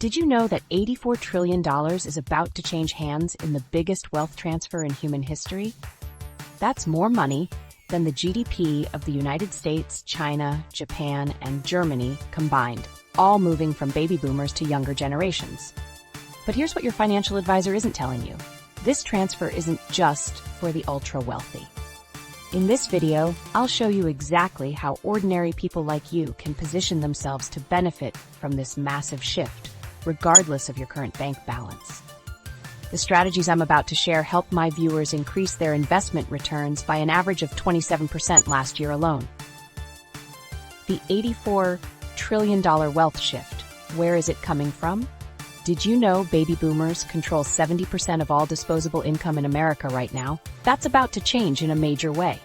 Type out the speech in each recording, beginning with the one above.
Did you know that $84 trillion is about to change hands in the biggest wealth transfer in human history? That's more money than the GDP of the United States, China, Japan, and Germany combined, all moving from baby boomers to younger generations. But here's what your financial advisor isn't telling you. This transfer isn't just for the ultra-wealthy. In this video, I'll show you exactly how ordinary people like you can position themselves to benefit from this massive shift, regardless of your current bank balance. The strategies I'm about to share help my viewers increase their investment returns by an average of 27% last year alone. The $84 trillion wealth shift. Where is it coming from? Did you know baby boomers control 70% of all disposable income in America right now? That's about to change in a major way.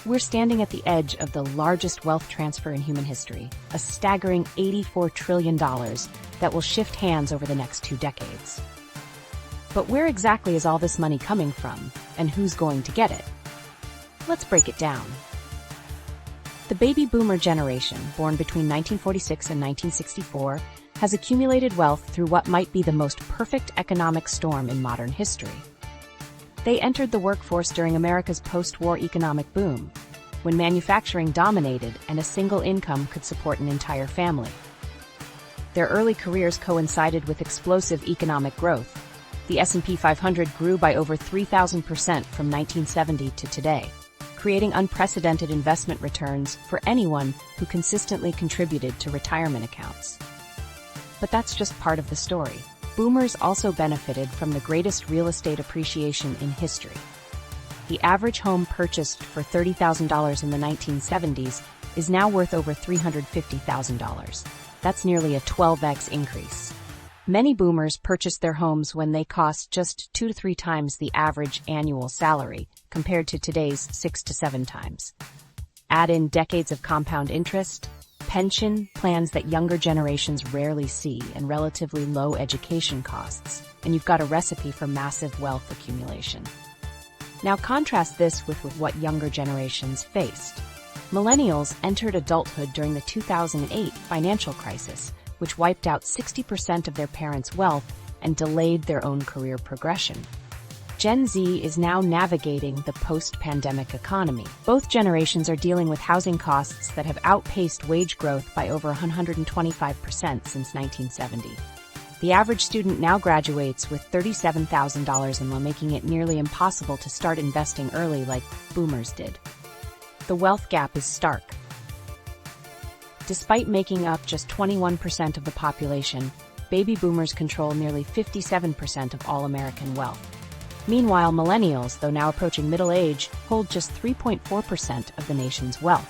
We're standing at the edge of the largest wealth transfer in human history, a staggering $84 trillion that will shift hands over the next 2 decades. But where exactly is all this money coming from, and who's going to get it? Let's break it down. The baby boomer generation, born between 1946 and 1964, has accumulated wealth through what might be the most perfect economic storm in modern history. They entered the workforce during America's post-war economic boom, when manufacturing dominated and a single income could support an entire family. Their early careers coincided with explosive economic growth. The S&P 500 grew by over 3,000% from 1970 to today, creating unprecedented investment returns for anyone who consistently contributed to retirement accounts. But that's just part of the story. Boomers also benefited from the greatest real estate appreciation in history. The average home purchased for $30,000 in the 1970s is now worth over $350,000. That's nearly a 12x increase. Many boomers purchased their homes when they cost just 2 to 3 times the average annual salary, compared to today's 6 to 7 times. Add in decades of compound interest, pension plans that younger generations rarely see, and relatively low education costs, and you've got a recipe for massive wealth accumulation. Now contrast this with what younger generations faced. Millennials entered adulthood during the 2008 financial crisis, which wiped out 60% of their parents' wealth and delayed their own career progression. Gen Z is now navigating the post-pandemic economy. Both generations are dealing with housing costs that have outpaced wage growth by over 125% since 1970. The average student now graduates with $37,000 in loan, making it nearly impossible to start investing early like boomers did. The wealth gap is stark. Despite making up just 21% of the population, baby boomers control nearly 57% of all American wealth. Meanwhile, millennials, though now approaching middle age, hold just 3.4% of the nation's wealth.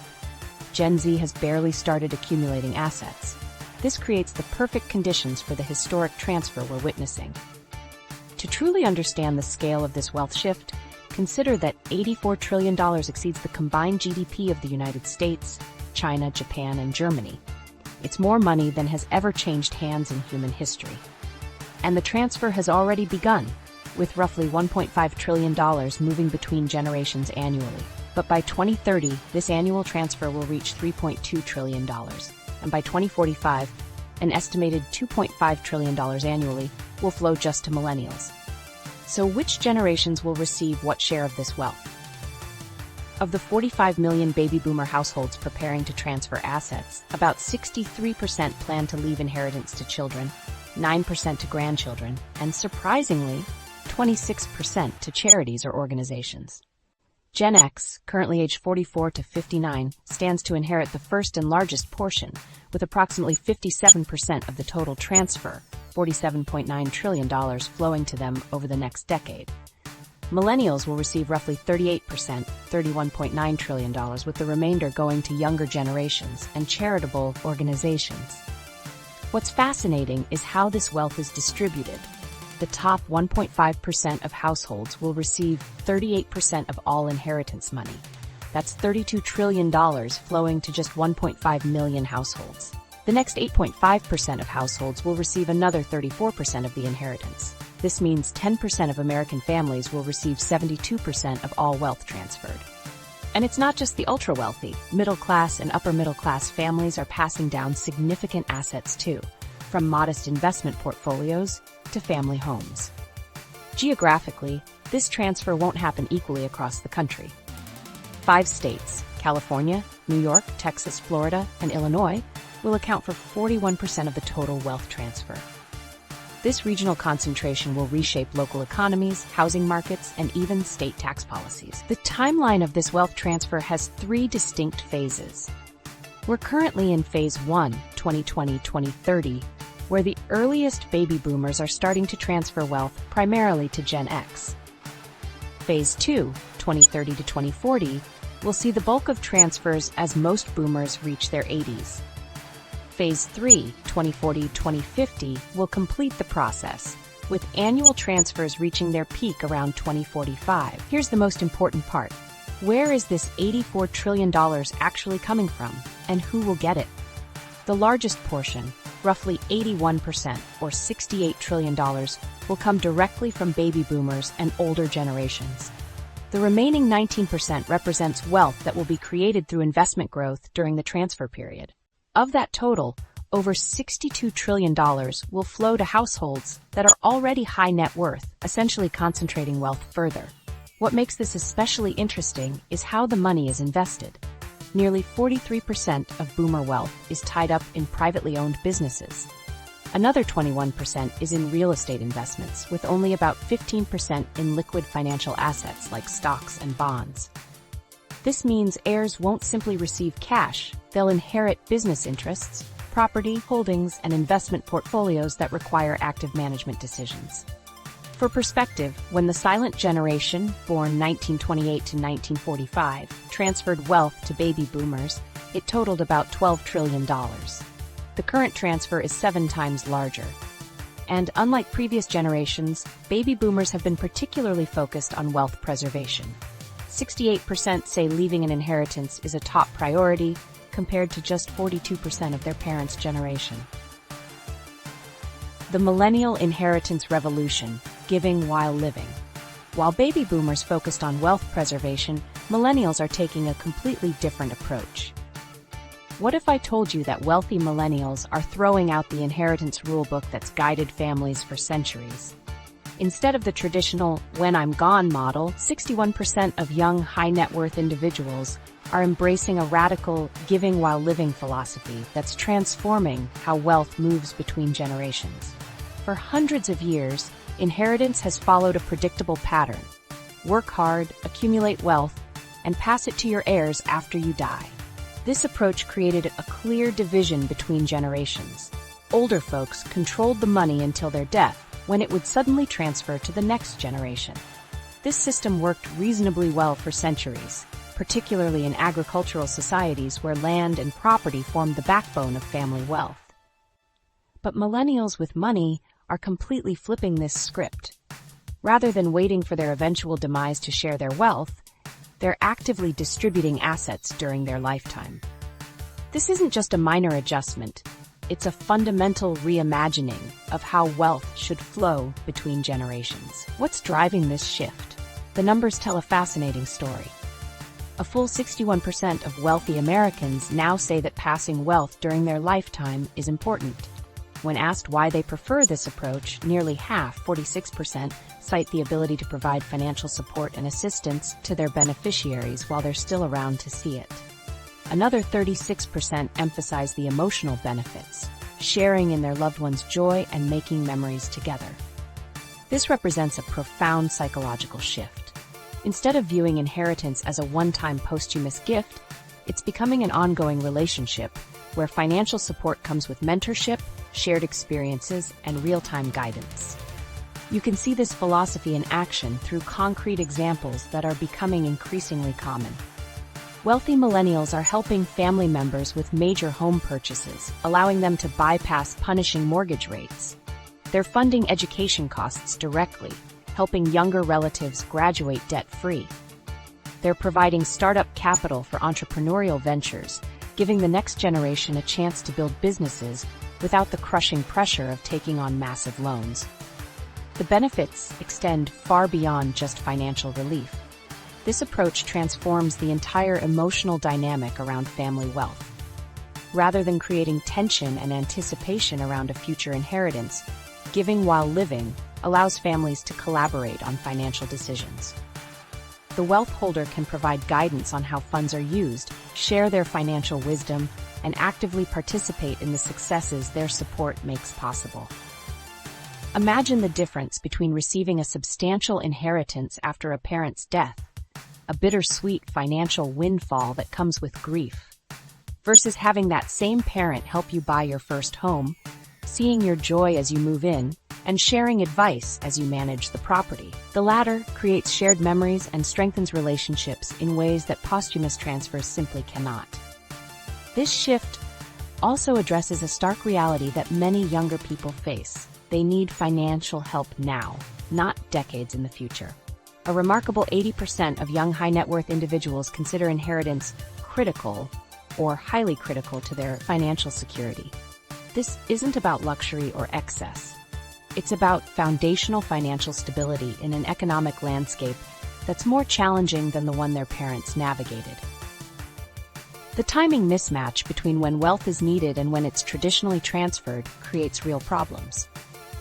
Gen Z has barely started accumulating assets. This creates the perfect conditions for the historic transfer we're witnessing. To truly understand the scale of this wealth shift, consider that $84 trillion exceeds the combined GDP of the United States, China, Japan, and Germany. It's more money than has ever changed hands in human history. And the transfer has already begun, with roughly $1.5 trillion moving between generations annually. But by 2030, this annual transfer will reach $3.2 trillion. And by 2045, an estimated $2.5 trillion annually will flow just to millennials. So which generations will receive what share of this wealth? Of the 45 million baby boomer households preparing to transfer assets, about 63% plan to leave inheritance to children, 9% to grandchildren, and surprisingly, 26% to charities or organizations. Gen X, currently aged 44 to 59, stands to inherit the first and largest portion, with approximately 57% of the total transfer, $47.9 trillion, flowing to them over the next decade. Millennials will receive roughly 38%, $31.9 trillion, with the remainder going to younger generations and charitable organizations. What's fascinating is how this wealth is distributed. The top 1.5% of households will receive 38% of all inheritance money. That's $32 trillion flowing to just 1.5 million households. The next 8.5% of households will receive another 34% of the inheritance. This means 10% of American families will receive 72% of all wealth transferred. And it's not just the ultra-wealthy. Middle-class and upper-middle-class families are passing down significant assets too. from modest investment portfolios to family homes. Geographically, this transfer won't happen equally across the country. 5 states, California, New York, Texas, Florida, and Illinois, will account for 41% of the total wealth transfer. This regional concentration will reshape local economies, housing markets, and even state tax policies. The timeline of this wealth transfer has 3 distinct phases. We're currently in Phase 1, 2020-2030, where the earliest baby boomers are starting to transfer wealth primarily to Gen X. Phase 2, 2030 to 2040, will see the bulk of transfers as most boomers reach their 80s. Phase 3, 2040-2050, will complete the process, with annual transfers reaching their peak around 2045. Here's the most important part. Where is this $84 trillion actually coming from, and who will get it? The largest portion, roughly 81%, or $68 trillion, will come directly from baby boomers and older generations. The remaining 19% represents wealth that will be created through investment growth during the transfer period. Of that total, over $62 trillion will flow to households that are already high net worth, essentially concentrating wealth further. What makes this especially interesting is how the money is invested. Nearly 43% of boomer wealth is tied up in privately owned businesses. Another 21% is in real estate investments, with only about 15% in liquid financial assets like stocks and bonds. This means heirs won't simply receive cash, they'll inherit business interests, property, holdings, and investment portfolios that require active management decisions. For perspective, when the silent generation, born 1928 to 1945, transferred wealth to baby boomers, it totaled about $12 trillion. The current transfer is 7 times larger. And unlike previous generations, baby boomers have been particularly focused on wealth preservation. 68% say leaving an inheritance is a top priority, compared to just 42% of their parents' generation. The Millennial Inheritance Revolution, giving while living. While baby boomers focused on wealth preservation, millennials are taking a completely different approach. What if I told you that wealthy millennials are throwing out the inheritance rulebook that's guided families for centuries? Instead of the traditional when I'm gone model, 61% of young high net worth individuals are embracing a radical giving while living philosophy that's transforming how wealth moves between generations. For hundreds of years, inheritance has followed a predictable pattern. Work hard, accumulate wealth, and pass it to your heirs after you die. This approach created a clear division between generations. Older folks controlled the money until their death, when it would suddenly transfer to the next generation. This system worked reasonably well for centuries, particularly in agricultural societies where land and property formed the backbone of family wealth. But millennials with money are completely flipping this script. Rather than waiting for their eventual demise to share their wealth, they're actively distributing assets during their lifetime. This isn't just a minor adjustment, it's a fundamental reimagining of how wealth should flow between generations. What's driving this shift? The numbers tell a fascinating story. A full 61% of wealthy Americans now say that passing wealth during their lifetime is important. When asked why they prefer this approach, nearly half, 46%, cite the ability to provide financial support and assistance to their beneficiaries while they're still around to see it. Another 36% emphasize the emotional benefits, sharing in their loved ones' joy and making memories together. This represents a profound psychological shift. Instead of viewing inheritance as a one-time posthumous gift, it's becoming an ongoing relationship where financial support comes with mentorship, shared experiences, and real-time guidance. You can see this philosophy in action through concrete examples that are becoming increasingly common. Wealthy millennials are helping family members with major home purchases, allowing them to bypass punishing mortgage rates. They're funding education costs directly, helping younger relatives graduate debt-free. They're providing startup capital for entrepreneurial ventures, giving the next generation a chance to build businesses without the crushing pressure of taking on massive loans. The benefits extend far beyond just financial relief. This approach transforms the entire emotional dynamic around family wealth. Rather than creating tension and anticipation around a future inheritance, giving while living allows families to collaborate on financial decisions. The wealth holder can provide guidance on how funds are used, share their financial wisdom, and actively participate in the successes their support makes possible. Imagine the difference between receiving a substantial inheritance after a parent's death, a bittersweet financial windfall that comes with grief, versus having that same parent help you buy your first home, seeing your joy as you move in, and sharing advice as you manage the property. The latter creates shared memories and strengthens relationships in ways that posthumous transfers simply cannot. This shift also addresses a stark reality that many younger people face. They need financial help now, not decades in the future. A remarkable 80% of young high-net-worth individuals consider inheritance critical or highly critical to their financial security. This isn't about luxury or excess. It's about foundational financial stability in an economic landscape that's more challenging than the one their parents navigated. The timing mismatch between when wealth is needed and when it's traditionally transferred creates real problems.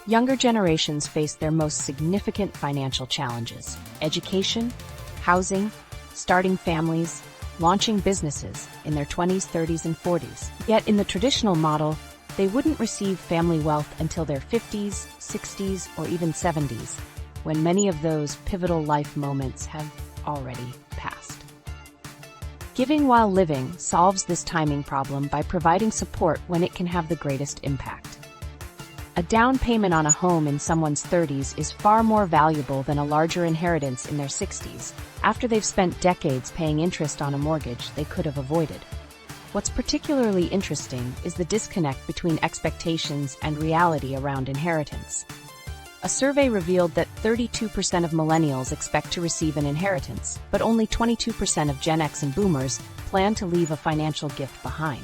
Younger generations face their most significant financial challenges: education, housing, starting families, launching businesses in their 20s, 30s, and 40s. Yet in the traditional model, they wouldn't receive family wealth until their 50s, 60s, or even 70s, when many of those pivotal life moments have already passed. Giving while living solves this timing problem by providing support when it can have the greatest impact. A down payment on a home in someone's 30s is far more valuable than a larger inheritance in their 60s, after they've spent decades paying interest on a mortgage they could have avoided. What's particularly interesting is the disconnect between expectations and reality around inheritance. A survey revealed that 32% of millennials expect to receive an inheritance, but only 22% of Gen X and boomers plan to leave a financial gift behind.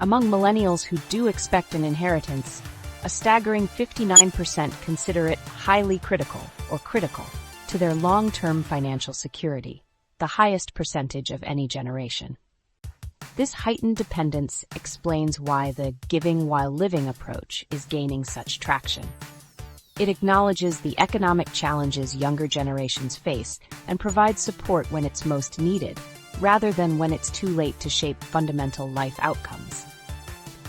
Among millennials who do expect an inheritance, a staggering 59% consider it highly critical or critical to their long-term financial security, the highest percentage of any generation. This heightened dependence explains why the giving while living approach is gaining such traction. It acknowledges the economic challenges younger generations face and provides support when it's most needed, rather than when it's too late to shape fundamental life outcomes.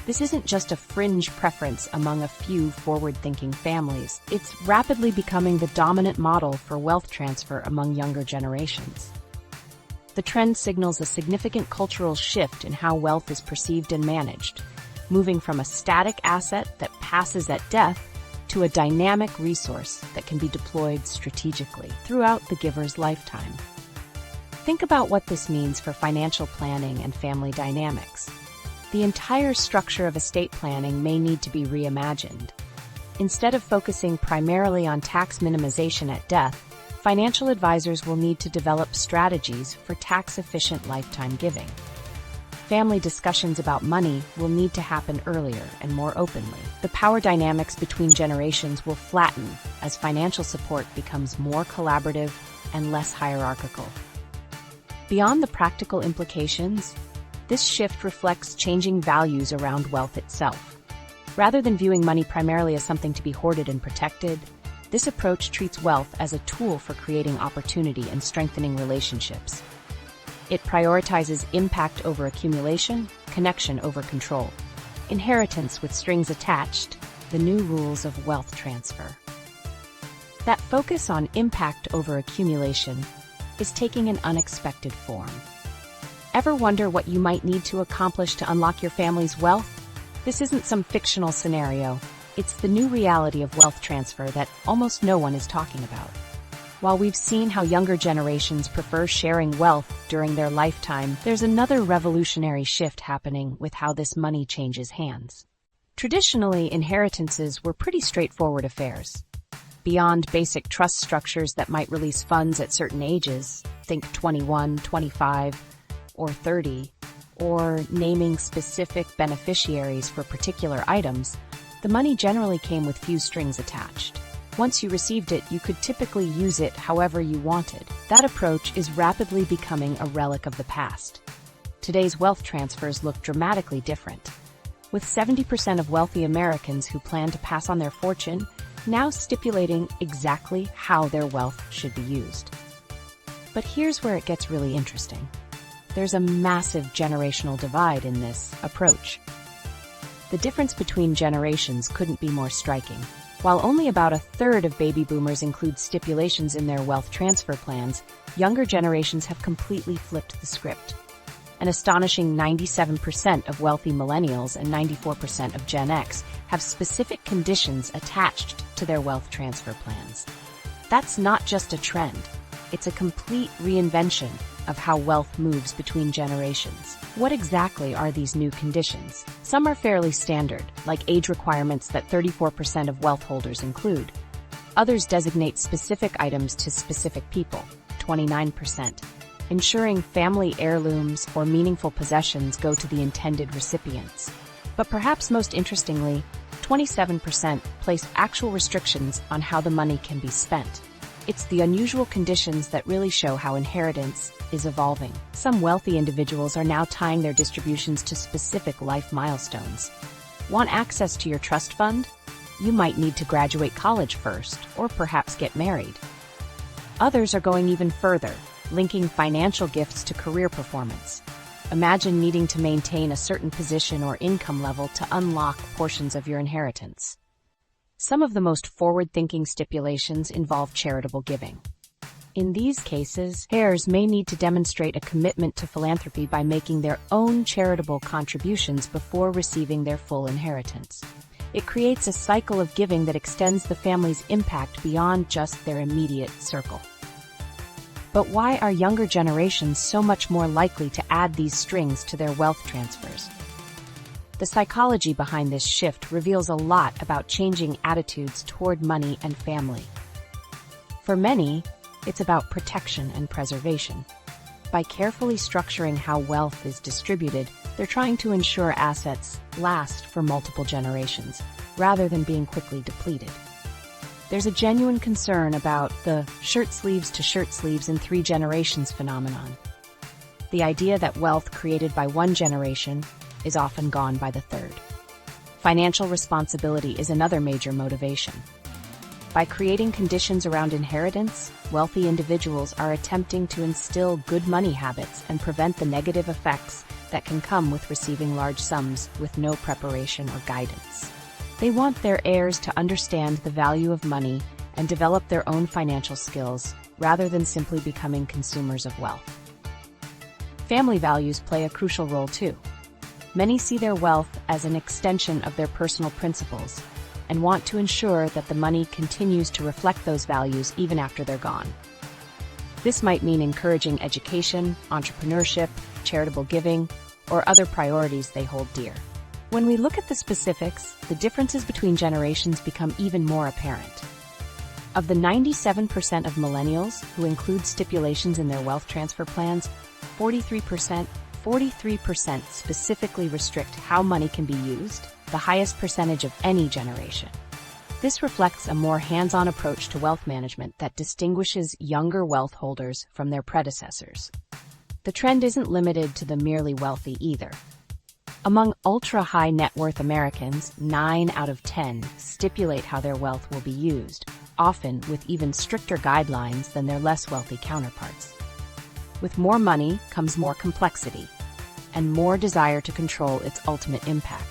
This isn't just a fringe preference among a few forward-thinking families. It's rapidly becoming the dominant model for wealth transfer among younger generations. The trend signals a significant cultural shift in how wealth is perceived and managed, moving from a static asset that passes at death to a dynamic resource that can be deployed strategically throughout the giver's lifetime. Think about what this means for financial planning and family dynamics. The entire structure of estate planning may need to be reimagined. Instead of focusing primarily on tax minimization at death, financial advisors will need to develop strategies for tax-efficient lifetime giving. Family discussions about money will need to happen earlier and more openly. The power dynamics between generations will flatten as financial support becomes more collaborative and less hierarchical. Beyond the practical implications, this shift reflects changing values around wealth itself. Rather than viewing money primarily as something to be hoarded and protected, this approach treats wealth as a tool for creating opportunity and strengthening relationships. It prioritizes impact over accumulation, connection over control. Inheritance with strings attached, the new rules of wealth transfer. That focus on impact over accumulation is taking an unexpected form. Ever wonder what you might need to accomplish to unlock your family's wealth? This isn't some fictional scenario. It's the new reality of wealth transfer that almost no one is talking about. While we've seen how younger generations prefer sharing wealth during their lifetime, there's another revolutionary shift happening with how this money changes hands. Traditionally, inheritances were pretty straightforward affairs. Beyond basic trust structures that might release funds at certain ages, think 21, 25, or 30, or naming specific beneficiaries for particular items, the money generally came with few strings attached. Once you received it, you could typically use it however you wanted. That approach is rapidly becoming a relic of the past. today's wealth transfers look dramatically different, with 70% of wealthy Americans who plan to pass on their fortune now stipulating exactly how their wealth should be used. But here's where it gets really interesting. There's a massive generational divide in this approach. The difference between generations couldn't be more striking. While only about a third of baby boomers include stipulations in their wealth transfer plans, younger generations have completely flipped the script. An astonishing 97% of wealthy millennials and 94% of Gen X have specific conditions attached to their wealth transfer plans. That's not just a trend. It's a complete reinvention of how wealth moves between generations. What exactly are these new conditions? Some are fairly standard, like age requirements that 34% of wealth holders include. Others designate specific items to specific people, 29%, ensuring family heirlooms or meaningful possessions go to the intended recipients. But perhaps most interestingly, 27% place actual restrictions on how the money can be spent. It's the unusual conditions that really show how inheritance is evolving. Some wealthy individuals are now tying their distributions to specific life milestones. Want access to your trust fund? You might need to graduate college first, or perhaps get married. Others are going even further, linking financial gifts to career performance. Imagine needing to maintain a certain position or income level to unlock portions of your inheritance. Some of the most forward-thinking stipulations involve charitable giving. In these cases, heirs may need to demonstrate a commitment to philanthropy by making their own charitable contributions before receiving their full inheritance. It creates a cycle of giving that extends the family's impact beyond just their immediate circle. But why are younger generations so much more likely to add these strings to their wealth transfers? The psychology behind this shift reveals a lot about changing attitudes toward money and family. For many, it's about protection and preservation. By carefully structuring how wealth is distributed, they're trying to ensure assets last for multiple generations, rather than being quickly depleted. There's a genuine concern about the shirt sleeves to shirt sleeves in 3 generations phenomenon. The idea that wealth created by one generation is often gone by the third. Financial responsibility is another major motivation. By creating conditions around inheritance, wealthy individuals are attempting to instill good money habits and prevent the negative effects that can come with receiving large sums with no preparation or guidance. They want their heirs to understand the value of money and develop their own financial skills rather than simply becoming consumers of wealth. Family values play a crucial role too. Many see their wealth as an extension of their personal principles and want to ensure that the money continues to reflect those values even after they're gone. This might mean encouraging education, entrepreneurship, charitable giving, or other priorities they hold dear. When we look at the specifics, the differences between generations become even more apparent. Of the 97% of millennials who include stipulations in their wealth transfer plans, 43% specifically restrict how money can be used, the highest percentage of any generation. This reflects a more hands-on approach to wealth management that distinguishes younger wealth holders from their predecessors. The trend isn't limited to the merely wealthy either. Among ultra-high net worth Americans, 9 out of 10 stipulate how their wealth will be used, often with even stricter guidelines than their less wealthy counterparts. With more money comes more complexity and more desire to control its ultimate impact.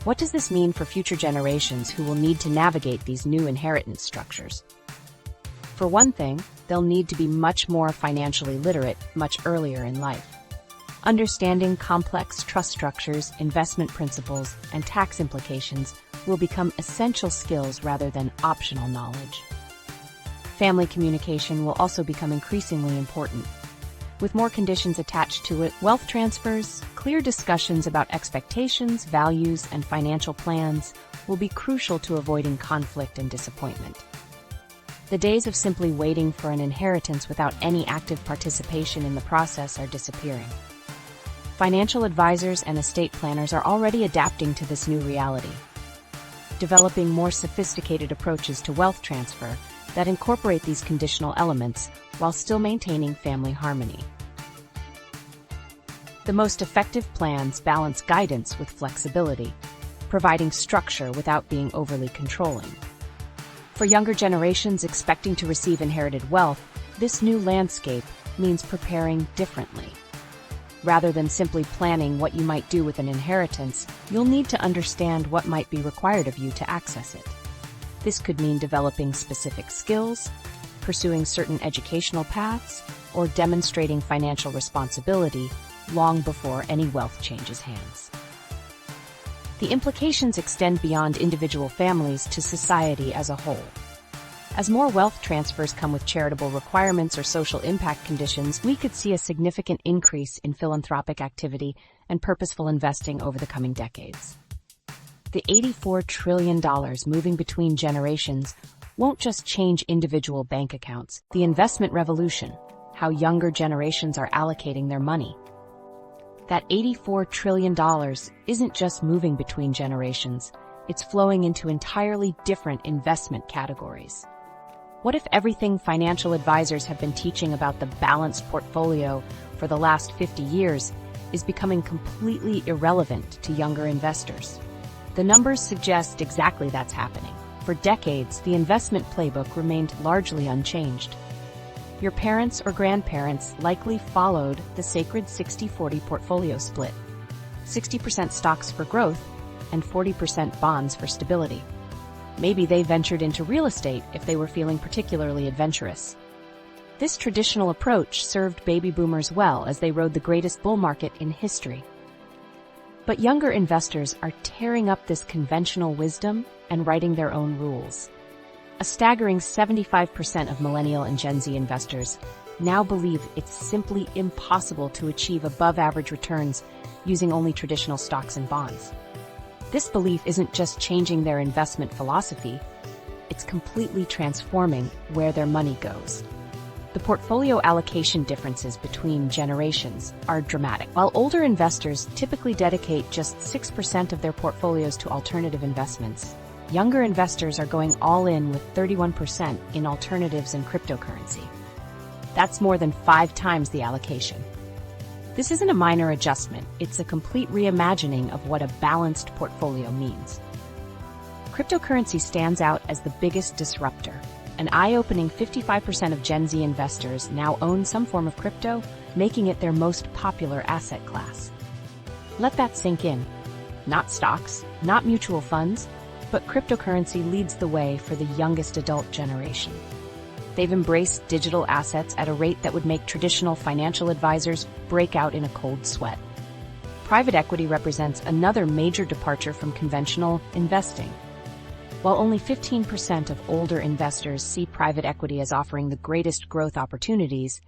What does this mean for future generations who will need to navigate these new inheritance structures? For one thing, they'll need to be much more financially literate much earlier in life. Understanding complex trust structures, investment principles, and tax implications will become essential skills rather than optional knowledge. Family communication will also become increasingly important. With more conditions attached to it, wealth transfers, clear discussions about expectations, values, and financial plans will be crucial to avoiding conflict and disappointment. The days of simply waiting for an inheritance without any active participation in the process are disappearing. Financial advisors and estate planners are already adapting to this new reality, developing more sophisticated approaches to wealth transfer that incorporate these conditional elements while still maintaining family harmony. The most effective plans balance guidance with flexibility, providing structure without being overly controlling. For younger generations expecting to receive inherited wealth, this new landscape means preparing differently. Rather than simply planning what you might do with an inheritance, you'll need to understand what might be required of you to access it. This could mean developing specific skills, pursuing certain educational paths, or demonstrating financial responsibility long before any wealth changes hands. The implications extend beyond individual families to society as a whole. As more wealth transfers come with charitable requirements or social impact conditions, we could see a significant increase in philanthropic activity and purposeful investing over the coming decades. The $84 trillion moving between generations won't just change individual bank accounts. The investment revolution, how younger generations are allocating their money. That $84 trillion isn't just moving between generations, it's flowing into entirely different investment categories. What if everything financial advisors have been teaching about the balanced portfolio for the last 50 years is becoming completely irrelevant to younger investors? The numbers suggest exactly that's happening. For decades, the investment playbook remained largely unchanged. Your parents or grandparents likely followed the sacred 60-40 portfolio split. 60% stocks for growth and 40% bonds for stability. Maybe they ventured into real estate if they were feeling particularly adventurous. This traditional approach served baby boomers well as they rode the greatest bull market in history. But younger investors are tearing up this conventional wisdom and writing their own rules. A staggering 75% of Millennial and Gen Z investors now believe it's simply impossible to achieve above-average returns using only traditional stocks and bonds. This belief isn't just changing their investment philosophy, it's completely transforming where their money goes. The portfolio allocation differences between generations are dramatic. While older investors typically dedicate just 6% of their portfolios to alternative investments, younger investors are going all in with 31% in alternatives and cryptocurrency. That's more than 5 times the allocation. This isn't a minor adjustment, it's a complete reimagining of what a balanced portfolio means. Cryptocurrency stands out as the biggest disruptor. An eye-opening 55% of Gen Z investors now own some form of crypto, making it their most popular asset class. Let that sink in. Not stocks, not mutual funds, but cryptocurrency leads the way for the youngest adult generation. They've embraced digital assets at a rate that would make traditional financial advisors break out in a cold sweat. Private equity represents another major departure from conventional investing. While only 15% of older investors see private equity as offering the greatest growth opportunities,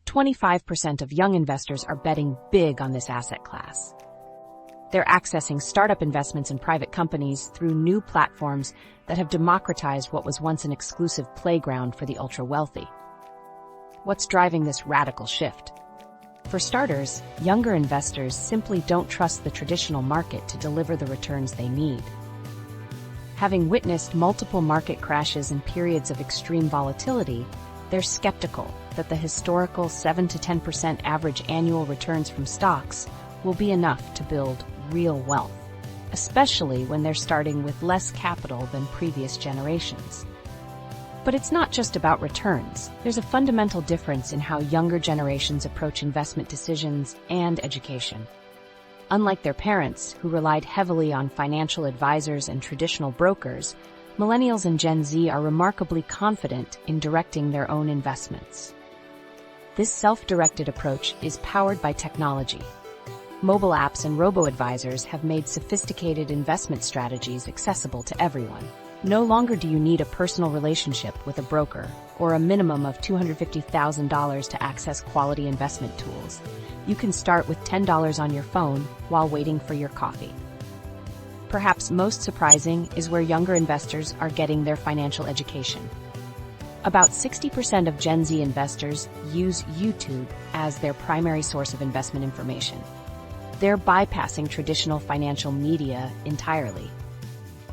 25% of young investors are betting big on this asset class. They're accessing startup investments in private companies through new platforms that have democratized what was once an exclusive playground for the ultra-wealthy. What's driving this radical shift? For starters, younger investors simply don't trust the traditional market to deliver the returns they need. Having witnessed multiple market crashes and periods of extreme volatility, they're skeptical that the historical 7 to 10% average annual returns from stocks will be enough to build real wealth, especially when they're starting with less capital than previous generations. But it's not just about returns. There's a fundamental difference in how younger generations approach investment decisions and education. Unlike their parents, who relied heavily on financial advisors and traditional brokers, Millennials and Gen Z are remarkably confident in directing their own investments. This self-directed approach is powered by technology. Mobile apps and robo-advisors have made sophisticated investment strategies accessible to everyone. No longer do you need a personal relationship with a broker or a minimum of $250,000 to access quality investment tools. You can start with $10 on your phone while waiting for your coffee. Perhaps most surprising is where younger investors are getting their financial education. About 60% of Gen Z investors use YouTube as their primary source of investment information. They're bypassing traditional financial media entirely,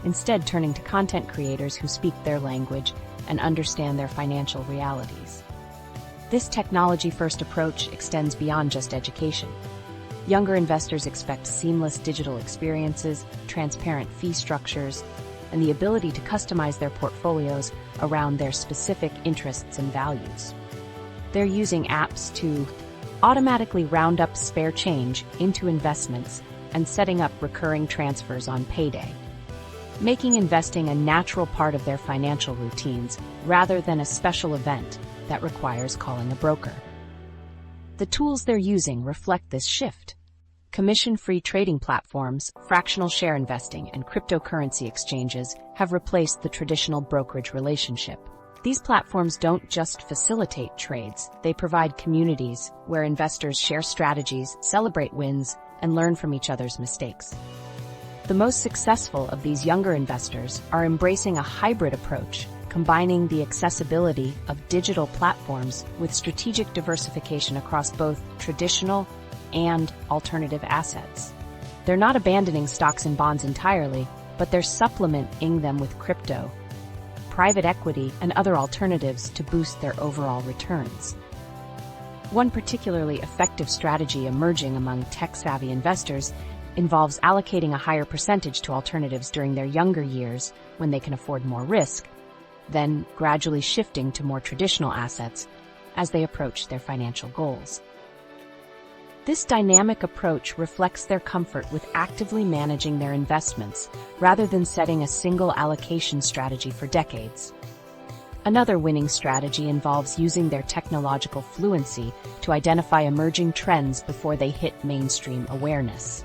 instead turning to content creators who speak their language and understand their financial realities. This technology-first approach extends beyond just education. Younger investors expect seamless digital experiences, transparent fee structures, and the ability to customize their portfolios around their specific interests and values. They're using apps to automatically round up spare change into investments and setting up recurring transfers on payday, making investing a natural part of their financial routines rather than a special event that requires calling a broker. The tools they're using reflect this shift. Commission-free trading platforms, fractional share investing, and cryptocurrency exchanges have replaced the traditional brokerage relationship. These platforms don't just facilitate trades, they provide communities where investors share strategies, celebrate wins, and learn from each other's mistakes. The most successful of these younger investors are embracing a hybrid approach, combining the accessibility of digital platforms with strategic diversification across both traditional and alternative assets. They're not abandoning stocks and bonds entirely, but they're supplementing them with crypto, private equity, and other alternatives to boost their overall returns. One particularly effective strategy emerging among tech-savvy investors involves allocating a higher percentage to alternatives during their younger years when they can afford more risk, then gradually shifting to more traditional assets as they approach their financial goals. This dynamic approach reflects their comfort with actively managing their investments rather than setting a single allocation strategy for decades. Another winning strategy involves using their technological fluency to identify emerging trends before they hit mainstream awareness.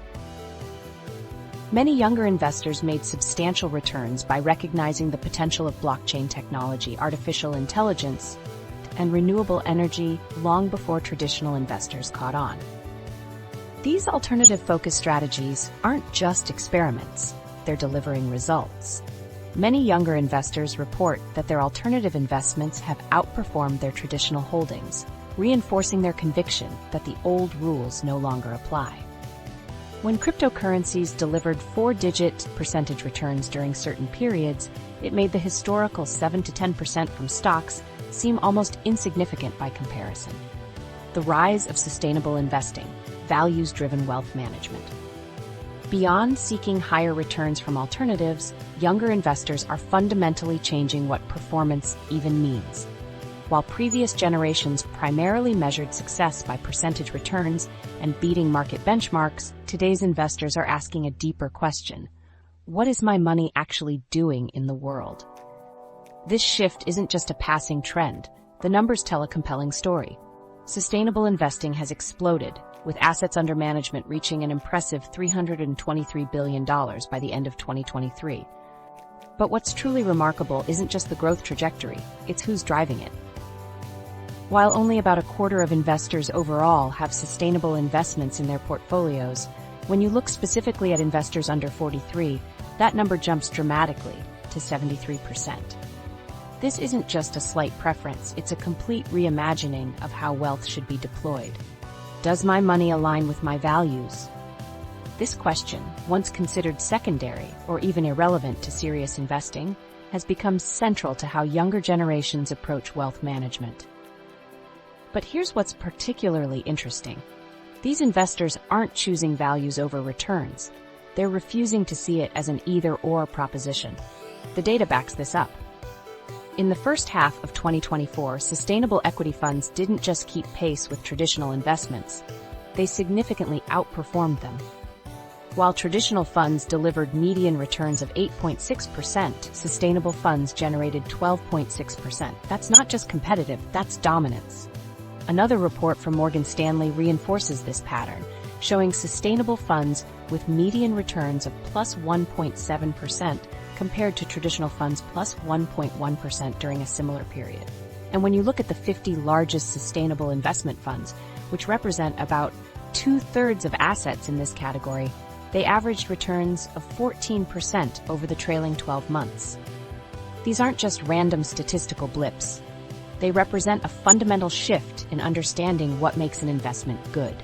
Many younger investors made substantial returns by recognizing the potential of blockchain technology, artificial intelligence, and renewable energy long before traditional investors caught on. These alternative-focused strategies aren't just experiments, they're delivering results. Many younger investors report that their alternative investments have outperformed their traditional holdings, reinforcing their conviction that the old rules no longer apply. When cryptocurrencies delivered 4-digit percentage returns during certain periods, it made the historical 7 to 10% from stocks seem almost insignificant by comparison. The rise of sustainable investing, values-driven wealth management. Beyond seeking higher returns from alternatives, younger investors are fundamentally changing what performance even means. While previous generations primarily measured success by percentage returns and beating market benchmarks, today's investors are asking a deeper question. What is my money actually doing in the world? This shift isn't just a passing trend. The numbers tell a compelling story. Sustainable investing has exploded, with assets under management reaching an impressive $323 billion by the end of 2023. But what's truly remarkable isn't just the growth trajectory, it's who's driving it. While only about a quarter of investors overall have sustainable investments in their portfolios, when you look specifically at investors under 43, that number jumps dramatically to 73%. This isn't just a slight preference, it's a complete reimagining of how wealth should be deployed. Does my money align with my values? This question, once considered secondary or even irrelevant to serious investing, has become central to how younger generations approach wealth management. But here's what's particularly interesting. These investors aren't choosing values over returns. They're refusing to see it as an either-or proposition. The data backs this up. In the first half of 2024, sustainable equity funds didn't just keep pace with traditional investments, they significantly outperformed them. While traditional funds delivered median returns of 8.6%, sustainable funds generated 12.6%. That's not just competitive, that's dominance. Another report from Morgan Stanley reinforces this pattern, showing sustainable funds with median returns of plus 1.7% compared to traditional funds plus 1.1% during a similar period. And when you look at the 50 largest sustainable investment funds, which represent about 2/3 of assets in this category, they averaged returns of 14% over the trailing 12 months. These aren't just random statistical blips. They represent a fundamental shift in understanding what makes an investment good.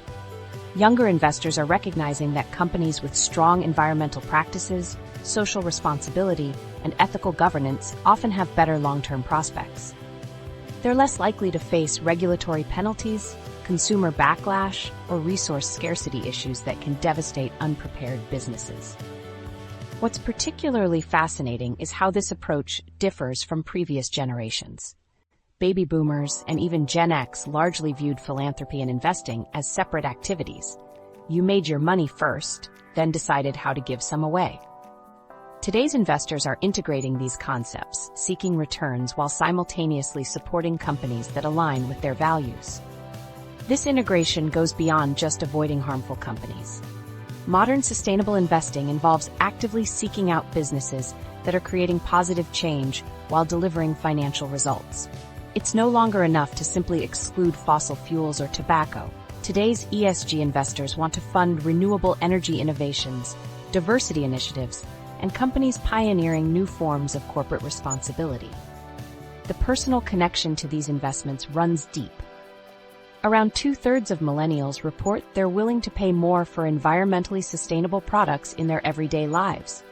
Younger investors are recognizing that companies with strong environmental practices, social responsibility, and ethical governance often have better long-term prospects. They're less likely to face regulatory penalties, consumer backlash, or resource scarcity issues that can devastate unprepared businesses. What's particularly fascinating is how this approach differs from previous generations. Baby boomers and even Gen X largely viewed philanthropy and investing as separate activities. You made your money first, then decided how to give some away. Today's investors are integrating these concepts, seeking returns while simultaneously supporting companies that align with their values. This integration goes beyond just avoiding harmful companies. Modern sustainable investing involves actively seeking out businesses that are creating positive change while delivering financial results. It's no longer enough to simply exclude fossil fuels or tobacco. Today's ESG investors want to fund renewable energy innovations, diversity initiatives, and companies pioneering new forms of corporate responsibility. The personal connection to these investments runs deep. Around 2/3 of millennials report they're willing to pay more for environmentally sustainable products in their everyday lives.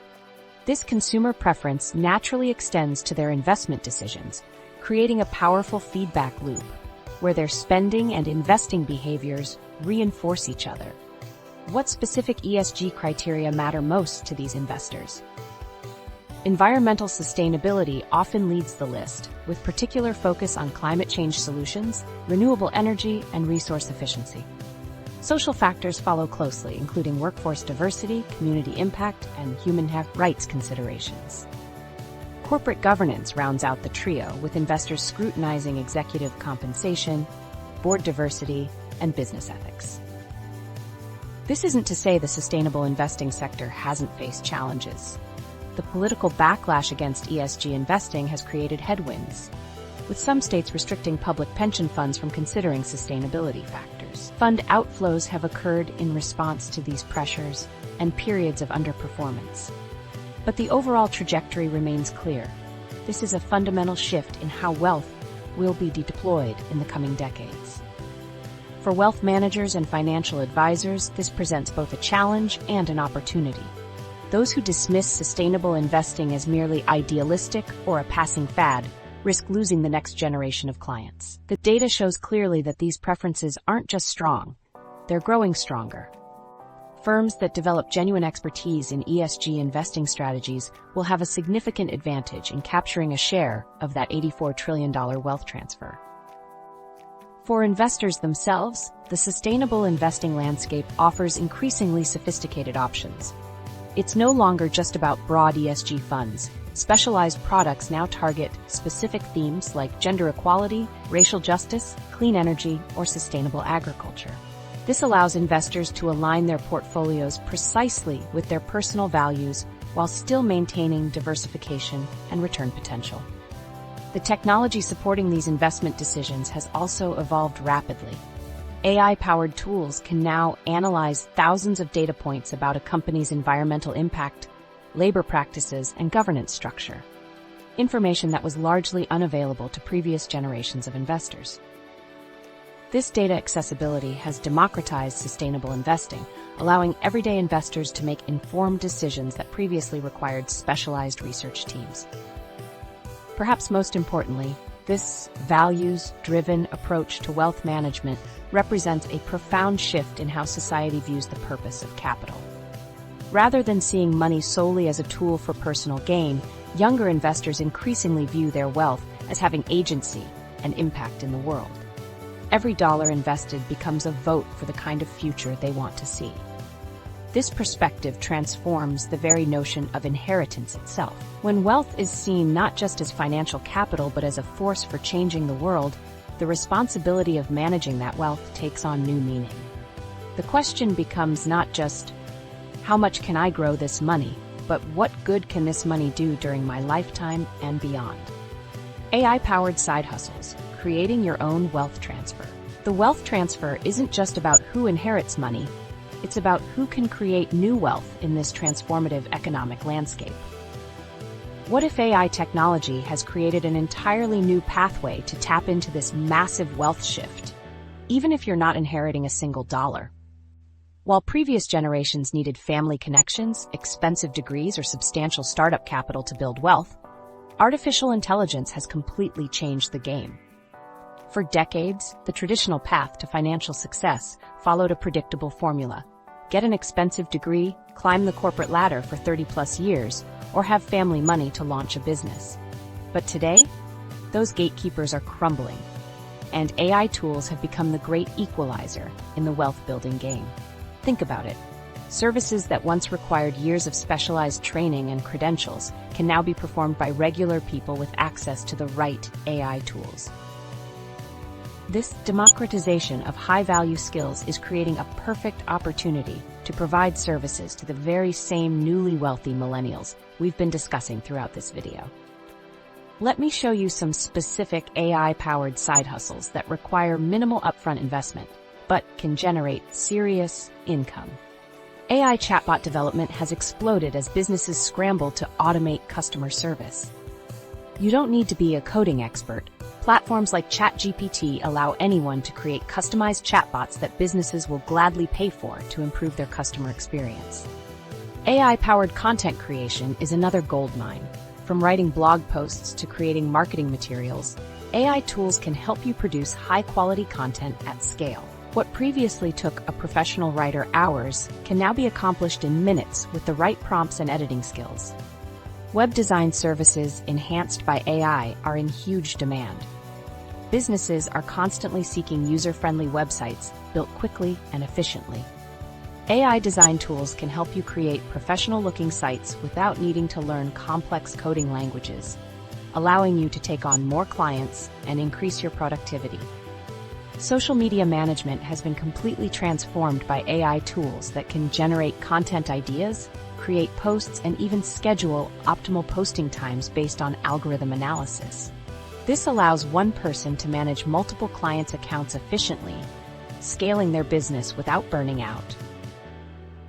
This consumer preference naturally extends to their investment decisions, creating a powerful feedback loop, where their spending and investing behaviors reinforce each other. What specific ESG criteria matter most to these investors? Environmental sustainability often leads the list, with particular focus on climate change solutions, renewable energy, and resource efficiency. Social factors follow closely, including workforce diversity, community impact, and human rights considerations. Corporate governance rounds out the trio, with investors scrutinizing executive compensation, board diversity, and business ethics. This isn't to say the sustainable investing sector hasn't faced challenges. The political backlash against ESG investing has created headwinds, with some states restricting public pension funds from considering sustainability factors. Fund outflows have occurred in response to these pressures and periods of underperformance. But the overall trajectory remains clear. This is a fundamental shift in how wealth will be deployed in the coming decades. For wealth managers and financial advisors, this presents both a challenge and an opportunity. Those who dismiss sustainable investing as merely idealistic or a passing fad risk losing the next generation of clients. The data shows clearly that these preferences aren't just strong, they're growing stronger. Firms that develop genuine expertise in ESG investing strategies will have a significant advantage in capturing a share of that $84 trillion wealth transfer. For investors themselves, the sustainable investing landscape offers increasingly sophisticated options. It's no longer just about broad ESG funds. Specialized products now target specific themes like gender equality, racial justice, clean energy, or sustainable agriculture. This allows investors to align their portfolios precisely with their personal values while still maintaining diversification and return potential. The technology supporting these investment decisions has also evolved rapidly. AI-powered tools can now analyze thousands of data points about a company's environmental impact, labor practices, and governance structure, information that was largely unavailable to previous generations of investors. This data accessibility has democratized sustainable investing, allowing everyday investors to make informed decisions that previously required specialized research teams. Perhaps most importantly, this values-driven approach to wealth management represents a profound shift in how society views the purpose of capital. Rather than seeing money solely as a tool for personal gain, younger investors increasingly view their wealth as having agency and impact in the world. Every dollar invested becomes a vote for the kind of future they want to see. This perspective transforms the very notion of inheritance itself. When wealth is seen not just as financial capital but as a force for changing the world, the responsibility of managing that wealth takes on new meaning. The question becomes not just, how much can I grow this money, but what good can this money do during my lifetime and beyond? AI-powered side hustles, creating your own wealth transfer. The wealth transfer isn't just about who inherits money, it's about who can create new wealth in this transformative economic landscape. What if AI technology has created an entirely new pathway to tap into this massive wealth shift, even if you're not inheriting a single dollar? While previous generations needed family connections, expensive degrees, or substantial startup capital to build wealth, artificial intelligence has completely changed the game. For decades, the traditional path to financial success followed a predictable formula. Get an expensive degree, climb the corporate ladder for 30+ years, or have family money to launch a business. But today, those gatekeepers are crumbling, and AI tools have become the great equalizer in the wealth-building game. Think about it. Services that once required years of specialized training and credentials can now be performed by regular people with access to the right AI tools. This democratization of high-value skills is creating a perfect opportunity to provide services to the very same newly wealthy millennials we've been discussing throughout this video. Let me show you some specific AI-powered side hustles that require minimal upfront investment, but can generate serious income. AI chatbot development has exploded as businesses scramble to automate customer service. You don't need to be a coding expert. Platforms like ChatGPT allow anyone to create customized chatbots that businesses will gladly pay for to improve their customer experience. AI-powered content creation is another goldmine. From writing blog posts to creating marketing materials, AI tools can help you produce high-quality content at scale. What previously took a professional writer hours can now be accomplished in minutes with the right prompts and editing skills. Web design services enhanced by AI are in huge demand. Businesses are constantly seeking user-friendly websites built quickly and efficiently. AI design tools can help you create professional-looking sites without needing to learn complex coding languages, allowing you to take on more clients and increase your productivity. Social media management has been completely transformed by AI tools that can generate content ideas, create posts, and even schedule optimal posting times based on algorithm analysis. This allows one person to manage multiple clients' accounts efficiently, scaling their business without burning out.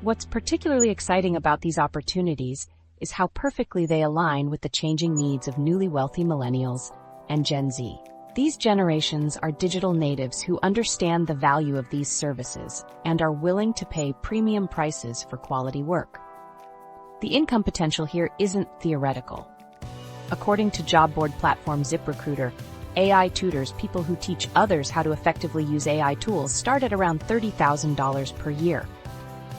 What's particularly exciting about these opportunities is how perfectly they align with the changing needs of newly wealthy millennials and Gen Z. These generations are digital natives who understand the value of these services and are willing to pay premium prices for quality work. The income potential here isn't theoretical. According to job board platform ZipRecruiter, AI tutors, people who teach others how to effectively use AI tools, start at around $30,000 per year.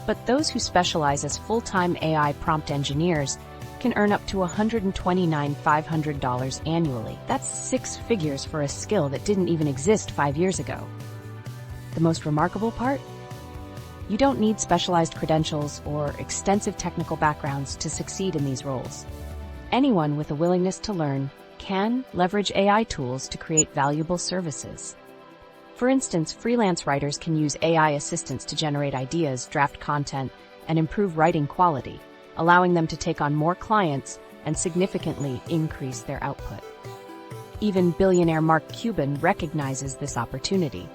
But those who specialize as full-time AI prompt engineers can earn up to $129,500 annually. That's 6 figures for a skill that didn't even exist 5 years ago. The most remarkable part? You don't need specialized credentials or extensive technical backgrounds to succeed in these roles. Anyone with a willingness to learn can leverage AI tools to create valuable services. For instance, freelance writers can use AI assistants to generate ideas, draft content, and improve writing quality, allowing them to take on more clients and significantly increase their output. Even billionaire Mark Cuban recognizes this opportunity.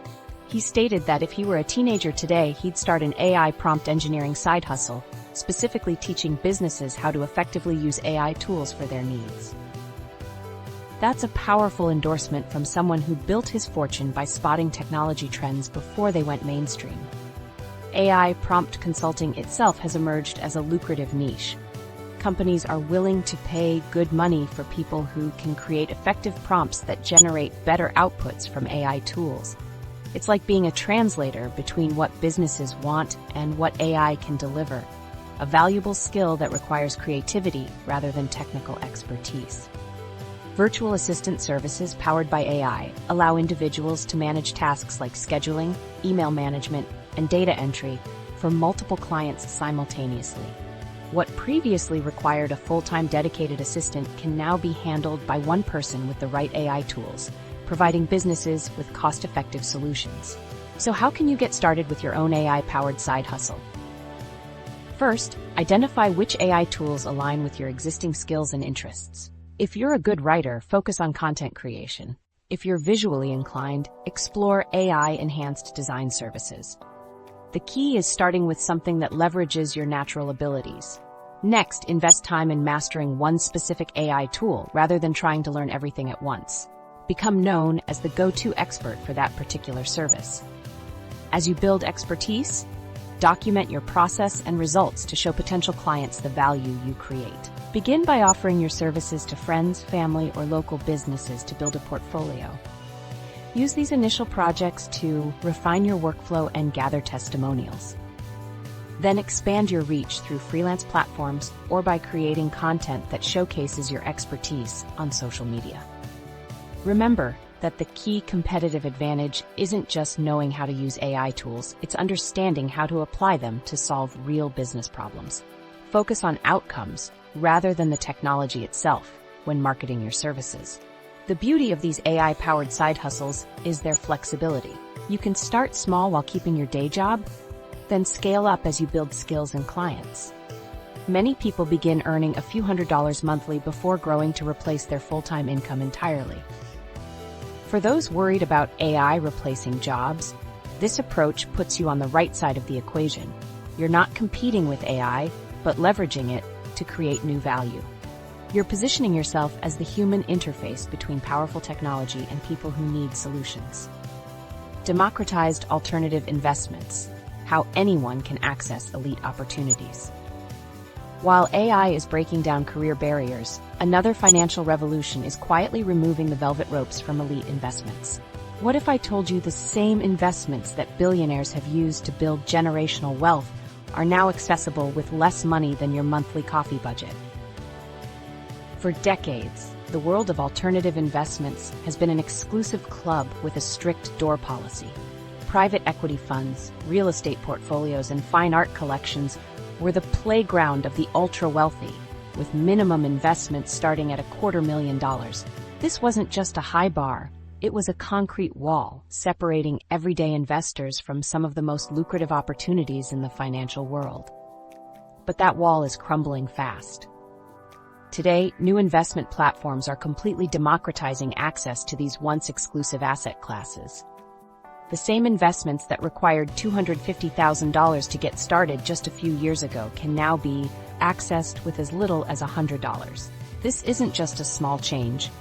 He stated that if he were a teenager today, he'd start an AI prompt engineering side hustle, specifically teaching businesses how to effectively use AI tools for their needs. That's a powerful endorsement from someone who built his fortune by spotting technology trends before they went mainstream. AI prompt consulting itself has emerged as a lucrative niche. Companies are willing to pay good money for people who can create effective prompts that generate better outputs from AI tools. It's like being a translator between what businesses want and what AI can deliver, a valuable skill that requires creativity rather than technical expertise. Virtual assistant services powered by AI allow individuals to manage tasks like scheduling, email management, and data entry for multiple clients simultaneously. What previously required a full-time dedicated assistant can now be handled by one person with the right AI tools, providing businesses with cost-effective solutions. So how can you get started with your own AI-powered side hustle? First, identify which AI tools align with your existing skills and interests. If you're a good writer, focus on content creation. If you're visually inclined, explore AI-enhanced design services. The key is starting with something that leverages your natural abilities. Next, invest time in mastering one specific AI tool rather than trying to learn everything at once. Become known as the go-to expert for that particular service. As you build expertise, document your process and results to show potential clients the value you create. Begin by offering your services to friends, family, or local businesses to build a portfolio. Use these initial projects to refine your workflow and gather testimonials. Then expand your reach through freelance platforms or by creating content that showcases your expertise on social media. Remember that the key competitive advantage isn't just knowing how to use AI tools, it's understanding how to apply them to solve real business problems. Focus on outcomes rather than the technology itself when marketing your services. The beauty of these AI-powered side hustles is their flexibility. You can start small while keeping your day job, then scale up as you build skills and clients. Many people begin earning a few $100s monthly before growing to replace their full-time income entirely. For those worried about AI replacing jobs, this approach puts you on the right side of the equation. You're not competing with AI, but leveraging it to create new value. You're positioning yourself as the human interface between powerful technology and people who need solutions. Democratized alternative investments, how anyone can access elite opportunities. While AI is breaking down career barriers, another financial revolution is quietly removing the velvet ropes from elite investments. What if I told you the same investments that billionaires have used to build generational wealth are now accessible with less money than your monthly coffee budget? For decades, the world of alternative investments has been an exclusive club with a strict door policy. Private equity funds, real estate portfolios, and fine art collections were the playground of the ultra-wealthy, with minimum investments starting at $250,000. This wasn't just a high bar, it was a concrete wall separating everyday investors from some of the most lucrative opportunities in the financial world. But that wall is crumbling fast. Today, new investment platforms are completely democratizing access to these once exclusive asset classes. The same investments that required $250,000 to get started just a few years ago can now be accessed with as little as $100. This isn't just a small change,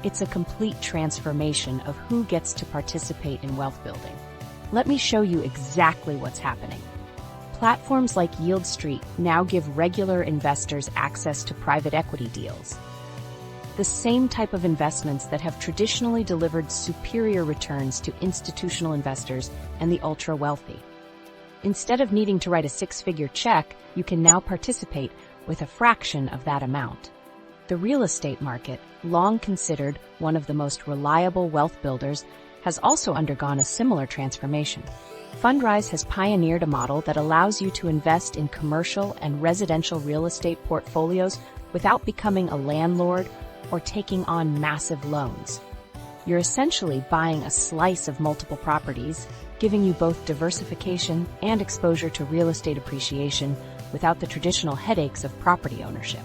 it's a complete transformation of who gets to participate in wealth building. Let me show you exactly what's happening. Platforms like Yield Street now give regular investors access to private equity deals. The same type of investments that have traditionally delivered superior returns to institutional investors and the ultra-wealthy. Instead of needing to write a six-figure check, you can now participate with a fraction of that amount. The real estate market, long considered one of the most reliable wealth builders, has also undergone a similar transformation. Fundrise has pioneered a model that allows you to invest in commercial and residential real estate portfolios without becoming a landlord or taking on massive loans. You're essentially buying a slice of multiple properties, giving you both diversification and exposure to real estate appreciation without the traditional headaches of property ownership.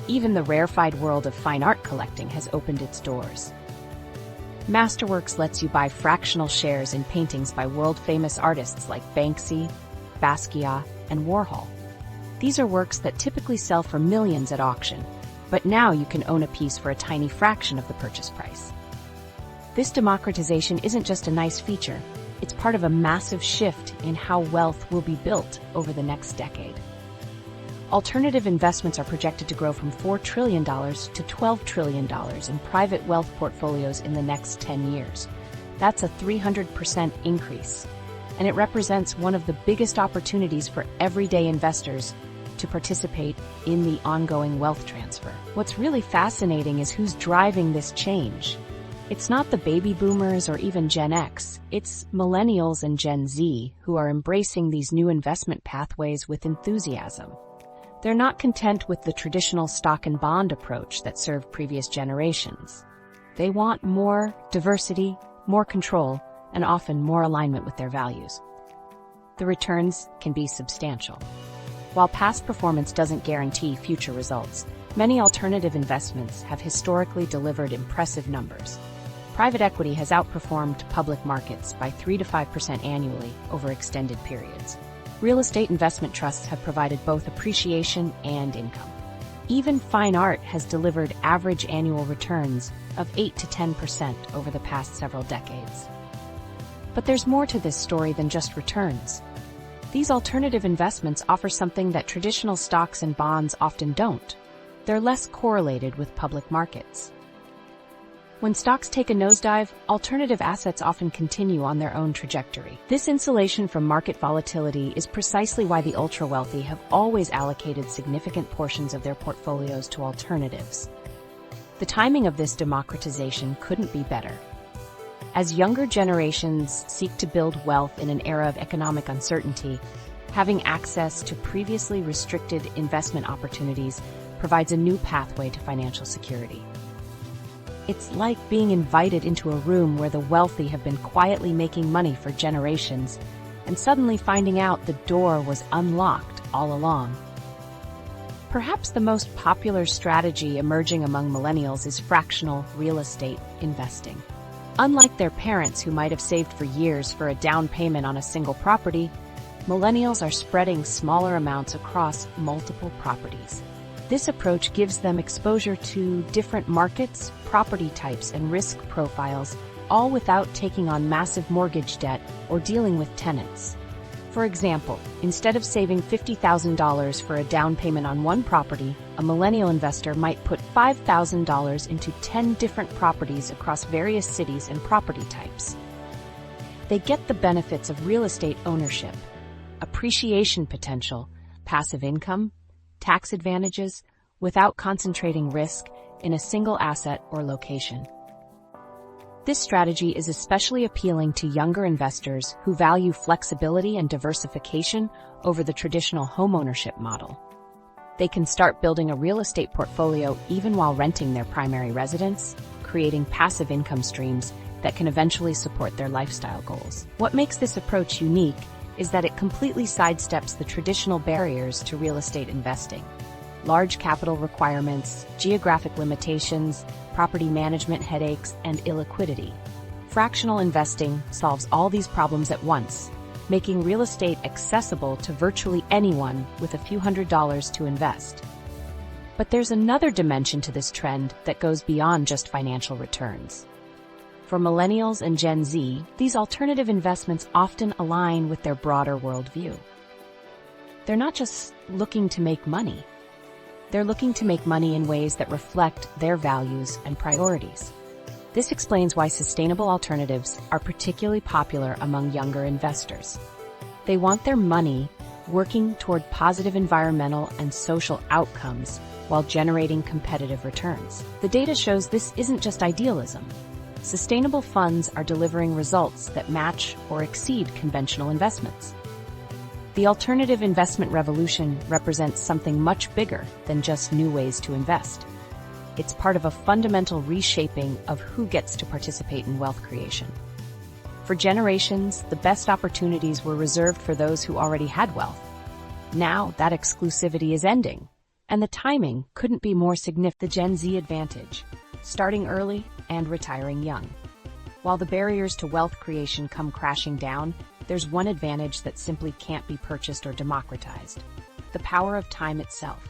Even the rarefied world of fine art collecting has opened its doors. Masterworks lets you buy fractional shares in paintings by world-famous artists like Banksy, Basquiat, and Warhol. These are works that typically sell for millions at auction, but now you can own a piece for a tiny fraction of the purchase price. This democratization isn't just a nice feature, it's part of a massive shift in how wealth will be built over the next decade. Alternative investments are projected to grow from $4 trillion to $12 trillion in private wealth portfolios in the next 10 years. That's a 300% increase, and it represents one of the biggest opportunities for everyday investors to participate in the ongoing wealth transfer. What's really fascinating is who's driving this change. It's not the baby boomers or even Gen X, it's Millennials and Gen Z who are embracing these new investment pathways with enthusiasm. They're not content with the traditional stock and bond approach that served previous generations. They want more diversity, more control, and often more alignment with their values. The returns can be substantial. While past performance doesn't guarantee future results, many alternative investments have historically delivered impressive numbers. Private equity has outperformed public markets by 3 to 5% annually over extended periods. Real estate investment trusts have provided both appreciation and income. Even fine art has delivered average annual returns of 8 to 10% over the past several decades. But there's more to this story than just returns. These alternative investments offer something that traditional stocks and bonds often don't. They're less correlated with public markets. When stocks take a nosedive, alternative assets often continue on their own trajectory. This insulation from market volatility is precisely why the ultra-wealthy have always allocated significant portions of their portfolios to alternatives. The timing of this democratization couldn't be better. As younger generations seek to build wealth in an era of economic uncertainty, having access to previously restricted investment opportunities provides a new pathway to financial security. It's like being invited into a room where the wealthy have been quietly making money for generations, and suddenly finding out the door was unlocked all along. Perhaps the most popular strategy emerging among millennials is fractional real estate investing. Unlike their parents who might have saved for years for a down payment on a single property, millennials are spreading smaller amounts across multiple properties. This approach gives them exposure to different markets, property types, and risk profiles, all without taking on massive mortgage debt or dealing with tenants. For example, instead of saving $50,000 for a down payment on one property, a millennial investor might put $5,000 into 10 different properties across various cities and property types. They get the benefits of real estate ownership, appreciation potential, passive income, tax advantages, without concentrating risk in a single asset or location. This strategy is especially appealing to younger investors who value flexibility and diversification over the traditional homeownership model. They can start building a real estate portfolio even while renting their primary residence, creating passive income streams that can eventually support their lifestyle goals. What makes this approach unique is that it completely sidesteps the traditional barriers to real estate investing. Large capital requirements, geographic limitations, property management headaches, and illiquidity. Fractional investing solves all these problems at once, making real estate accessible to virtually anyone with a few $100s to invest. But there's another dimension to this trend that goes beyond just financial returns. For millennials and Gen Z, these alternative investments often align with their broader worldview. They're not just looking to make money. They're looking to make money in ways that reflect their values and priorities. This explains why sustainable alternatives are particularly popular among younger investors. They want their money working toward positive environmental and social outcomes while generating competitive returns. The data shows this isn't just idealism. Sustainable funds are delivering results that match or exceed conventional investments. The alternative investment revolution represents something much bigger than just new ways to invest. It's part of a fundamental reshaping of who gets to participate in wealth creation. For generations, the best opportunities were reserved for those who already had wealth. Now, that exclusivity is ending, and the timing couldn't be more significant. The Gen Z advantage, starting early and retiring young. While the barriers to wealth creation come crashing down, there's one advantage that simply can't be purchased or democratized: the power of time itself.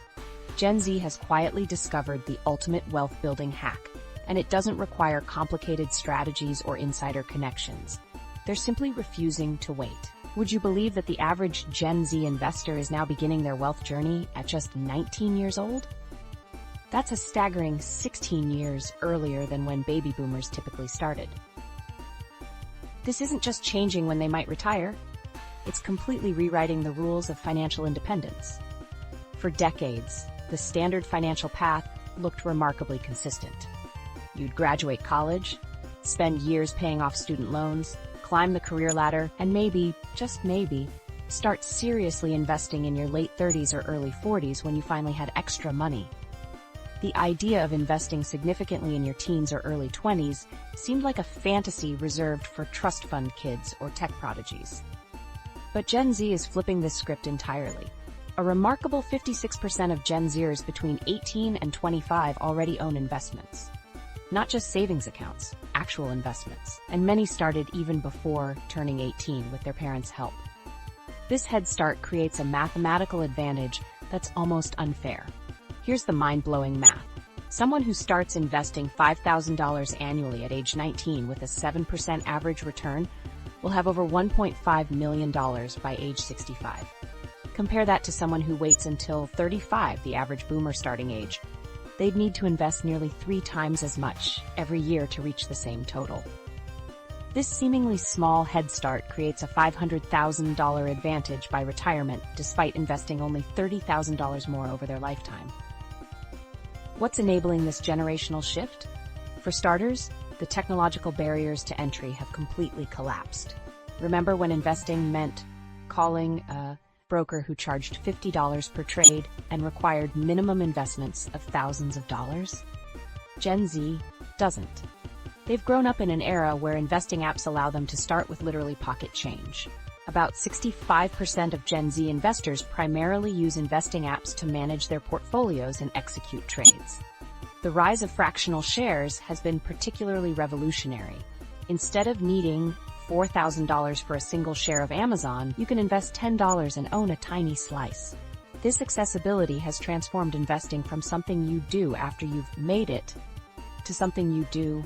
Gen Z has quietly discovered the ultimate wealth-building hack, and it doesn't require complicated strategies or insider connections. They're simply refusing to wait. Would you believe that the average Gen Z investor is now beginning their wealth journey at just 19 years old? That's a staggering 16 years earlier than when baby boomers typically started. This isn't just changing when they might retire. It's completely rewriting the rules of financial independence. For decades, the standard financial path looked remarkably consistent. You'd graduate college, spend years paying off student loans, climb the career ladder, and maybe, just maybe, start seriously investing in your late 30s or early 40s when you finally had extra money. The idea of investing significantly in your teens or early 20s seemed like a fantasy reserved for trust fund kids or tech prodigies. But Gen Z is flipping this script entirely. A remarkable 56% of Gen Zers between 18 and 25 already own investments. Not just savings accounts, actual investments. And many started even before turning 18 with their parents' help. This head start creates a mathematical advantage that's almost unfair. Here's the mind-blowing math. Someone who starts investing $5,000 annually at age 19 with a 7% average return will have over $1.5 million by age 65. Compare that to someone who waits until 35, the average boomer starting age. they'd need to invest nearly 3 times as much every year to reach the same total. This seemingly small head start creates a $500,000 advantage by retirement, despite investing only $30,000 more over their lifetime. What's enabling this generational shift? For starters, the technological barriers to entry have completely collapsed. Remember when investing meant calling a broker who charged $50 per trade and required minimum investments of thousands of dollars? Gen Z doesn't. They've grown up in an era where investing apps allow them to start with literally pocket change. About 65% of Gen Z investors primarily use investing apps to manage their portfolios and execute trades. The rise of fractional shares has been particularly revolutionary. Instead of needing $4,000 for a single share of Amazon, you can invest $10 and own a tiny slice. This accessibility has transformed investing from something you do after you've made it to something you do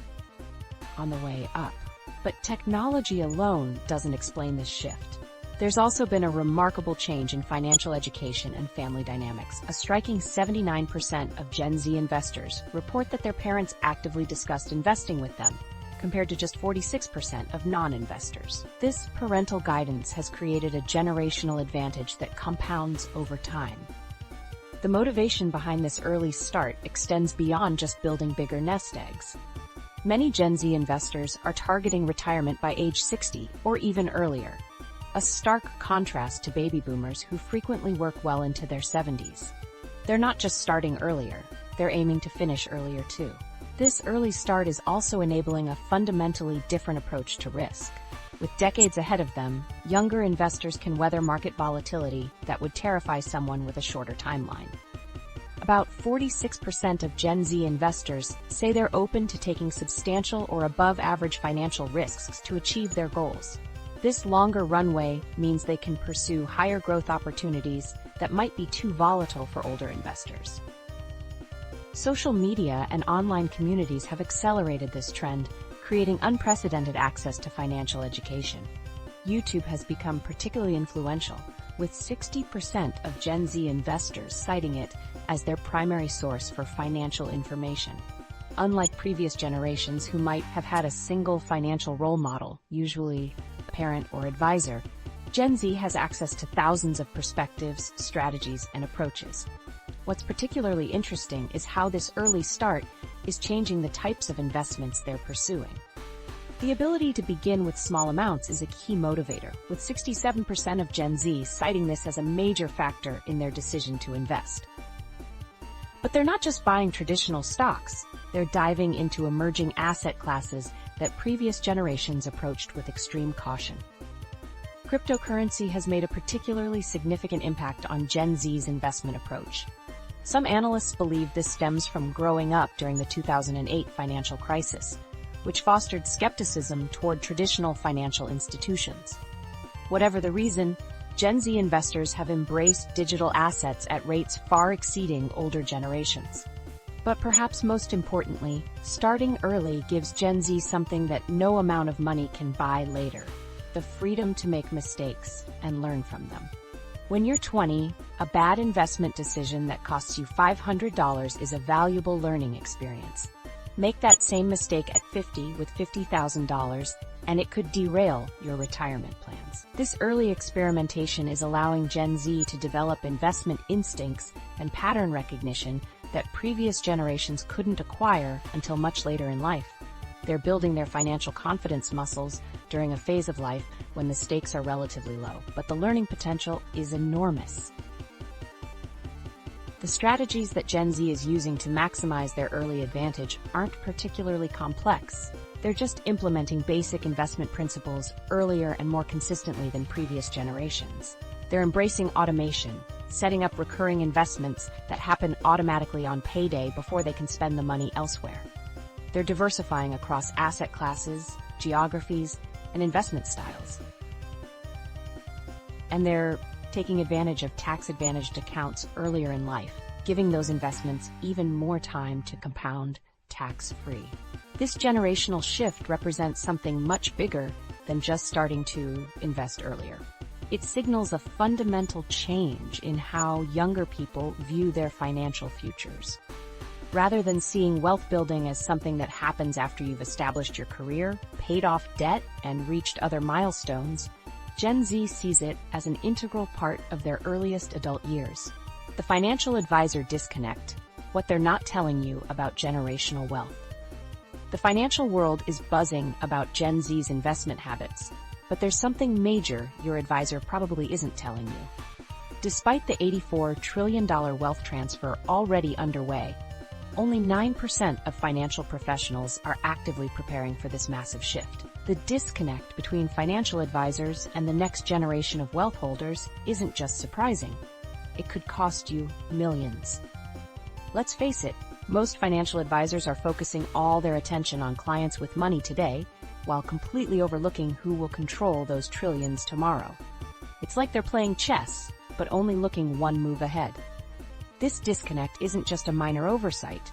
on the way up. But technology alone doesn't explain this shift. There's also been a remarkable change in financial education and family dynamics. A striking 79% of Gen Z investors report that their parents actively discussed investing with them, compared to just 46% of non-investors. This parental guidance has created a generational advantage that compounds over time. The motivation behind this early start extends beyond just building bigger nest eggs. Many Gen Z investors are targeting retirement by age 60 or even earlier, a stark contrast to baby boomers who frequently work well into their 70s. They're not just starting earlier, they're aiming to finish earlier too. This early start is also enabling a fundamentally different approach to risk. With decades ahead of them, younger investors can weather market volatility that would terrify someone with a shorter timeline. About 46% of Gen Z investors say they're open to taking substantial or above-average financial risks to achieve their goals. This longer runway means they can pursue higher growth opportunities that might be too volatile for older investors. Social media and online communities have accelerated this trend, creating unprecedented access to financial education. YouTube has become particularly influential, with 60% of Gen Z investors citing it as their primary source for financial information. Unlike previous generations who might have had a single financial role model, usually a parent or advisor, Gen Z has access to thousands of perspectives, strategies, and approaches. What's particularly interesting is how this early start is changing the types of investments they're pursuing. The ability to begin with small amounts is a key motivator, with 67% of Gen Z citing this as a major factor in their decision to invest. But they're not just buying traditional stocks, they're diving into emerging asset classes that previous generations approached with extreme caution. Cryptocurrency has made a particularly significant impact on Gen Z's investment approach. Some analysts believe this stems from growing up during the 2008 financial crisis, which fostered skepticism toward traditional financial institutions. Whatever the reason, Gen Z investors have embraced digital assets at rates far exceeding older generations. But perhaps most importantly, starting early gives Gen Z something that no amount of money can buy later: the freedom to make mistakes and learn from them. When you're 20, a bad investment decision that costs you $500 is a valuable learning experience. Make that same mistake at 50 with $50,000, and it could derail your retirement plans. This early experimentation is allowing Gen Z to develop investment instincts and pattern recognition that previous generations couldn't acquire until much later in life. They're building their financial confidence muscles during a phase of life when the stakes are relatively low, but the learning potential is enormous. The strategies that Gen Z is using to maximize their early advantage aren't particularly complex. They're just implementing basic investment principles earlier and more consistently than previous generations. They're embracing automation, setting up recurring investments that happen automatically on payday before they can spend the money elsewhere. They're diversifying across asset classes, geographies, and investment styles. And they're taking advantage of tax-advantaged accounts earlier in life, giving those investments even more time to compound tax-free. This generational shift represents something much bigger than just starting to invest earlier. It signals a fundamental change in how younger people view their financial futures. Rather than seeing wealth building as something that happens after you've established your career, paid off debt, and reached other milestones, Gen Z sees it as an integral part of their earliest adult years. The financial advisor disconnect, what they're not telling you about generational wealth. The financial world is buzzing about Gen Z's investment habits, but there's something major your advisor probably isn't telling you. Despite the $84 trillion wealth transfer already underway, only 9% of financial professionals are actively preparing for this massive shift. The disconnect between financial advisors and the next generation of wealth holders isn't just surprising. It could cost you millions. Let's face it, most financial advisors are focusing all their attention on clients with money today, while completely overlooking who will control those trillions tomorrow. It's like they're playing chess, but only looking one move ahead. This disconnect isn't just a minor oversight.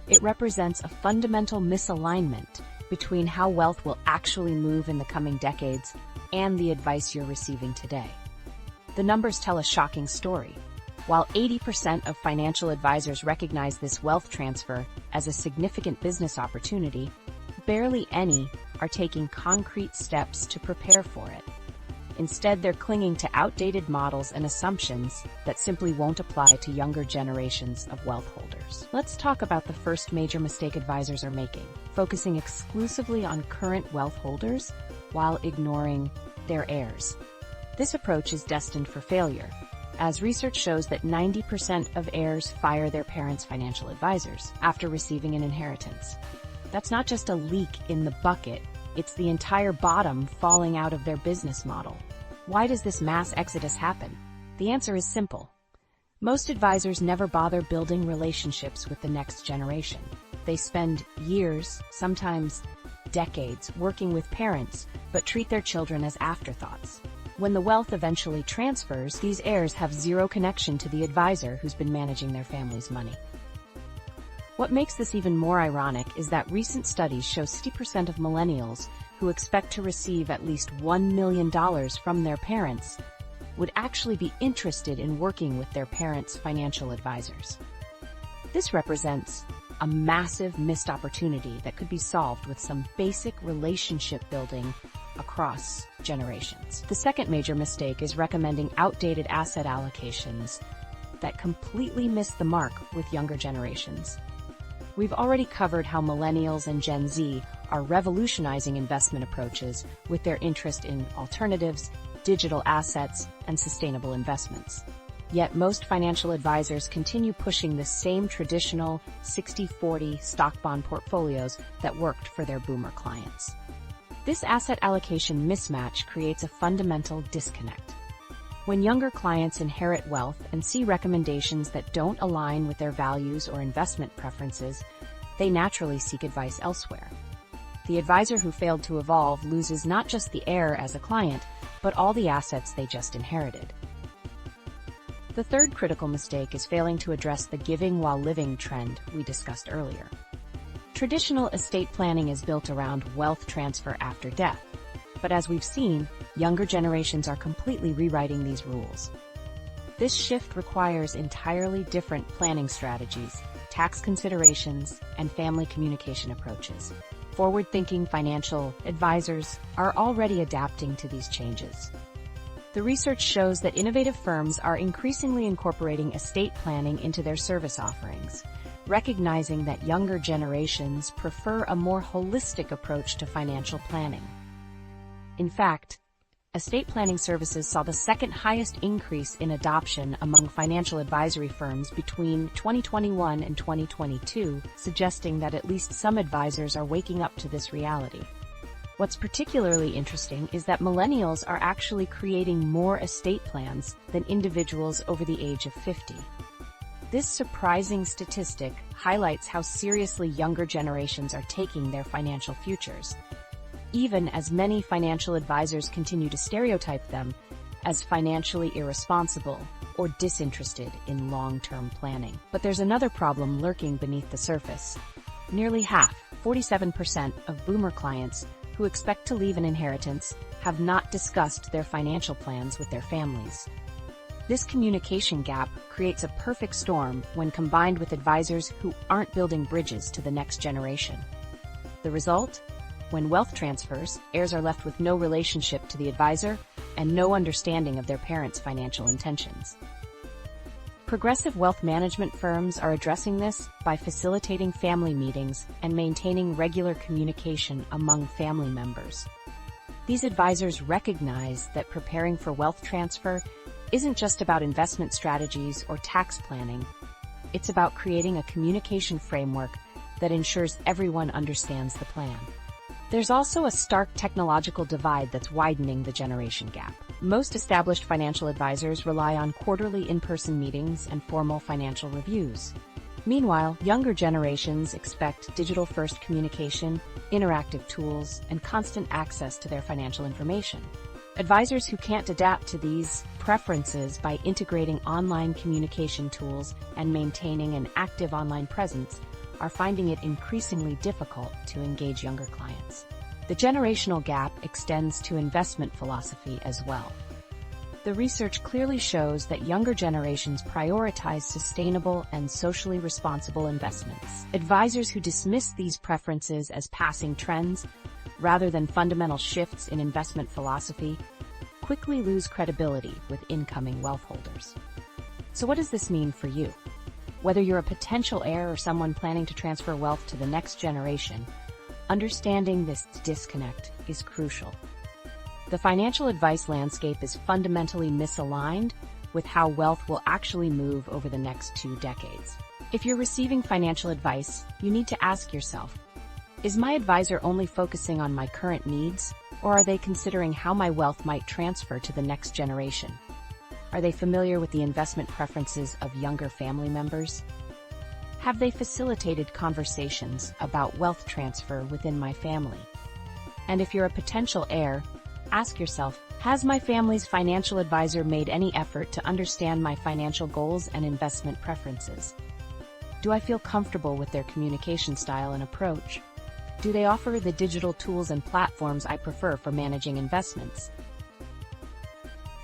It represents a fundamental misalignment between how wealth will actually move in the coming decades and the advice you're receiving today. The numbers tell a shocking story. While 80% of financial advisors recognize this wealth transfer as a significant business opportunity, barely any are taking concrete steps to prepare for it. Instead, they're clinging to outdated models and assumptions that simply won't apply to younger generations of wealth holders. Let's talk about the first major mistake advisors are making, focusing exclusively on current wealth holders while ignoring their heirs. This approach is destined for failure, as research shows that 90% of heirs fire their parents' financial advisors after receiving an inheritance. That's not just a leak in the bucket, it's the entire bottom falling out of their business model. Why does this mass exodus happen? The answer is simple. Most advisors never bother building relationships with the next generation. They spend years, sometimes decades, working with parents, but treat their children as afterthoughts. When the wealth eventually transfers, these heirs have zero connection to the advisor who's been managing their family's money. What makes this even more ironic is that recent studies show 60% of millennials who expect to receive at least $1 million from their parents would actually be interested in working with their parents' financial advisors. This represents a massive missed opportunity that could be solved with some basic relationship building across generations. The second major mistake is recommending outdated asset allocations that completely miss the mark with younger generations. We've already covered how Millennials and Gen Z are revolutionizing investment approaches with their interest in alternatives, digital assets, and sustainable investments. Yet most financial advisors continue pushing the same traditional 60-40 stock-bond portfolios that worked for their boomer clients. This asset allocation mismatch creates a fundamental disconnect. When younger clients inherit wealth and see recommendations that don't align with their values or investment preferences, they naturally seek advice elsewhere. The advisor who failed to evolve loses not just the heir as a client, but all the assets they just inherited. The third critical mistake is failing to address the giving while living trend we discussed earlier. Traditional estate planning is built around wealth transfer after death. But as we've seen, younger generations are completely rewriting these rules. This shift requires entirely different planning strategies, tax considerations, and family communication approaches. Forward-thinking financial advisors are already adapting to these changes. The research shows that innovative firms are increasingly incorporating estate planning into their service offerings, recognizing that younger generations prefer a more holistic approach to financial planning. In fact, estate planning services saw the second highest increase in adoption among financial advisory firms between 2021 and 2022, suggesting that at least some advisors are waking up to this reality. What's particularly interesting is that millennials are actually creating more estate plans than individuals over the age of 50. This surprising statistic highlights how seriously younger generations are taking their financial futures, even as many financial advisors continue to stereotype them as financially irresponsible or disinterested in long-term planning. But there's another problem lurking beneath the surface. Nearly half, 47% of boomer clients who expect to leave an inheritance have not discussed their financial plans with their families. This communication gap creates a perfect storm when combined with advisors who aren't building bridges to the next generation. The result? When wealth transfers, heirs are left with no relationship to the advisor and no understanding of their parents' financial intentions. Progressive wealth management firms are addressing this by facilitating family meetings and maintaining regular communication among family members. These advisors recognize that preparing for wealth transfer isn't just about investment strategies or tax planning. It's about creating a communication framework that ensures everyone understands the plan. There's also a stark technological divide that's widening the generation gap. Most established financial advisors rely on quarterly in-person meetings and formal financial reviews. Meanwhile, younger generations expect digital-first communication, interactive tools, and constant access to their financial information. Advisors who can't adapt to these preferences by integrating online communication tools and maintaining an active online presence are finding it increasingly difficult to engage younger clients. The generational gap extends to investment philosophy as well. The research clearly shows that younger generations prioritize sustainable and socially responsible investments. Advisors who dismiss these preferences as passing trends, rather than fundamental shifts in investment philosophy, quickly lose credibility with incoming wealth holders. So what does this mean for you? Whether you're a potential heir or someone planning to transfer wealth to the next generation, understanding this disconnect is crucial. The financial advice landscape is fundamentally misaligned with how wealth will actually move over the next 2 decades. If you're receiving financial advice, you need to ask yourself, is my advisor only focusing on my current needs, or are they considering how my wealth might transfer to the next generation? Are they familiar with the investment preferences of younger family members? Have they facilitated conversations about wealth transfer within my family? And if you're a potential heir, ask yourself, has my family's financial advisor made any effort to understand my financial goals and investment preferences? Do I feel comfortable with their communication style and approach? Do they offer the digital tools and platforms I prefer for managing investments?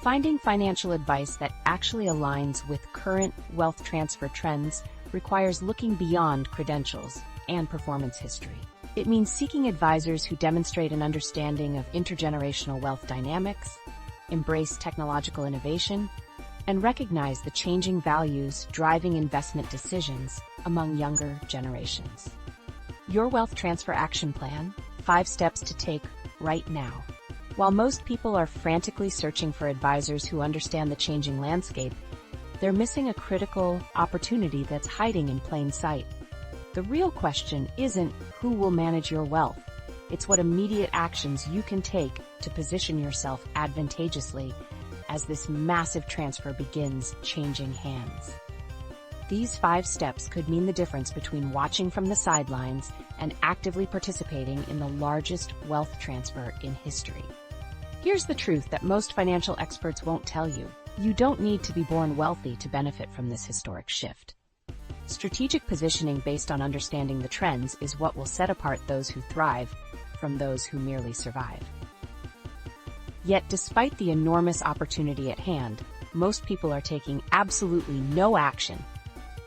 Finding financial advice that actually aligns with current wealth transfer trends requires looking beyond credentials and performance history. It means seeking advisors who demonstrate an understanding of intergenerational wealth dynamics, embrace technological innovation, and recognize the changing values driving investment decisions among younger generations. Your Wealth Transfer Action Plan, 5 steps to take right now. While most people are frantically searching for advisors who understand the changing landscape, they're missing a critical opportunity that's hiding in plain sight. The real question isn't who will manage your wealth. It's what immediate actions you can take to position yourself advantageously as this massive transfer begins changing hands. These 5 steps could mean the difference between watching from the sidelines and actively participating in the largest wealth transfer in history. Here's the truth that most financial experts won't tell you. You don't need to be born wealthy to benefit from this historic shift. Strategic positioning based on understanding the trends is what will set apart those who thrive from those who merely survive. Yet, despite the enormous opportunity at hand, most people are taking absolutely no action,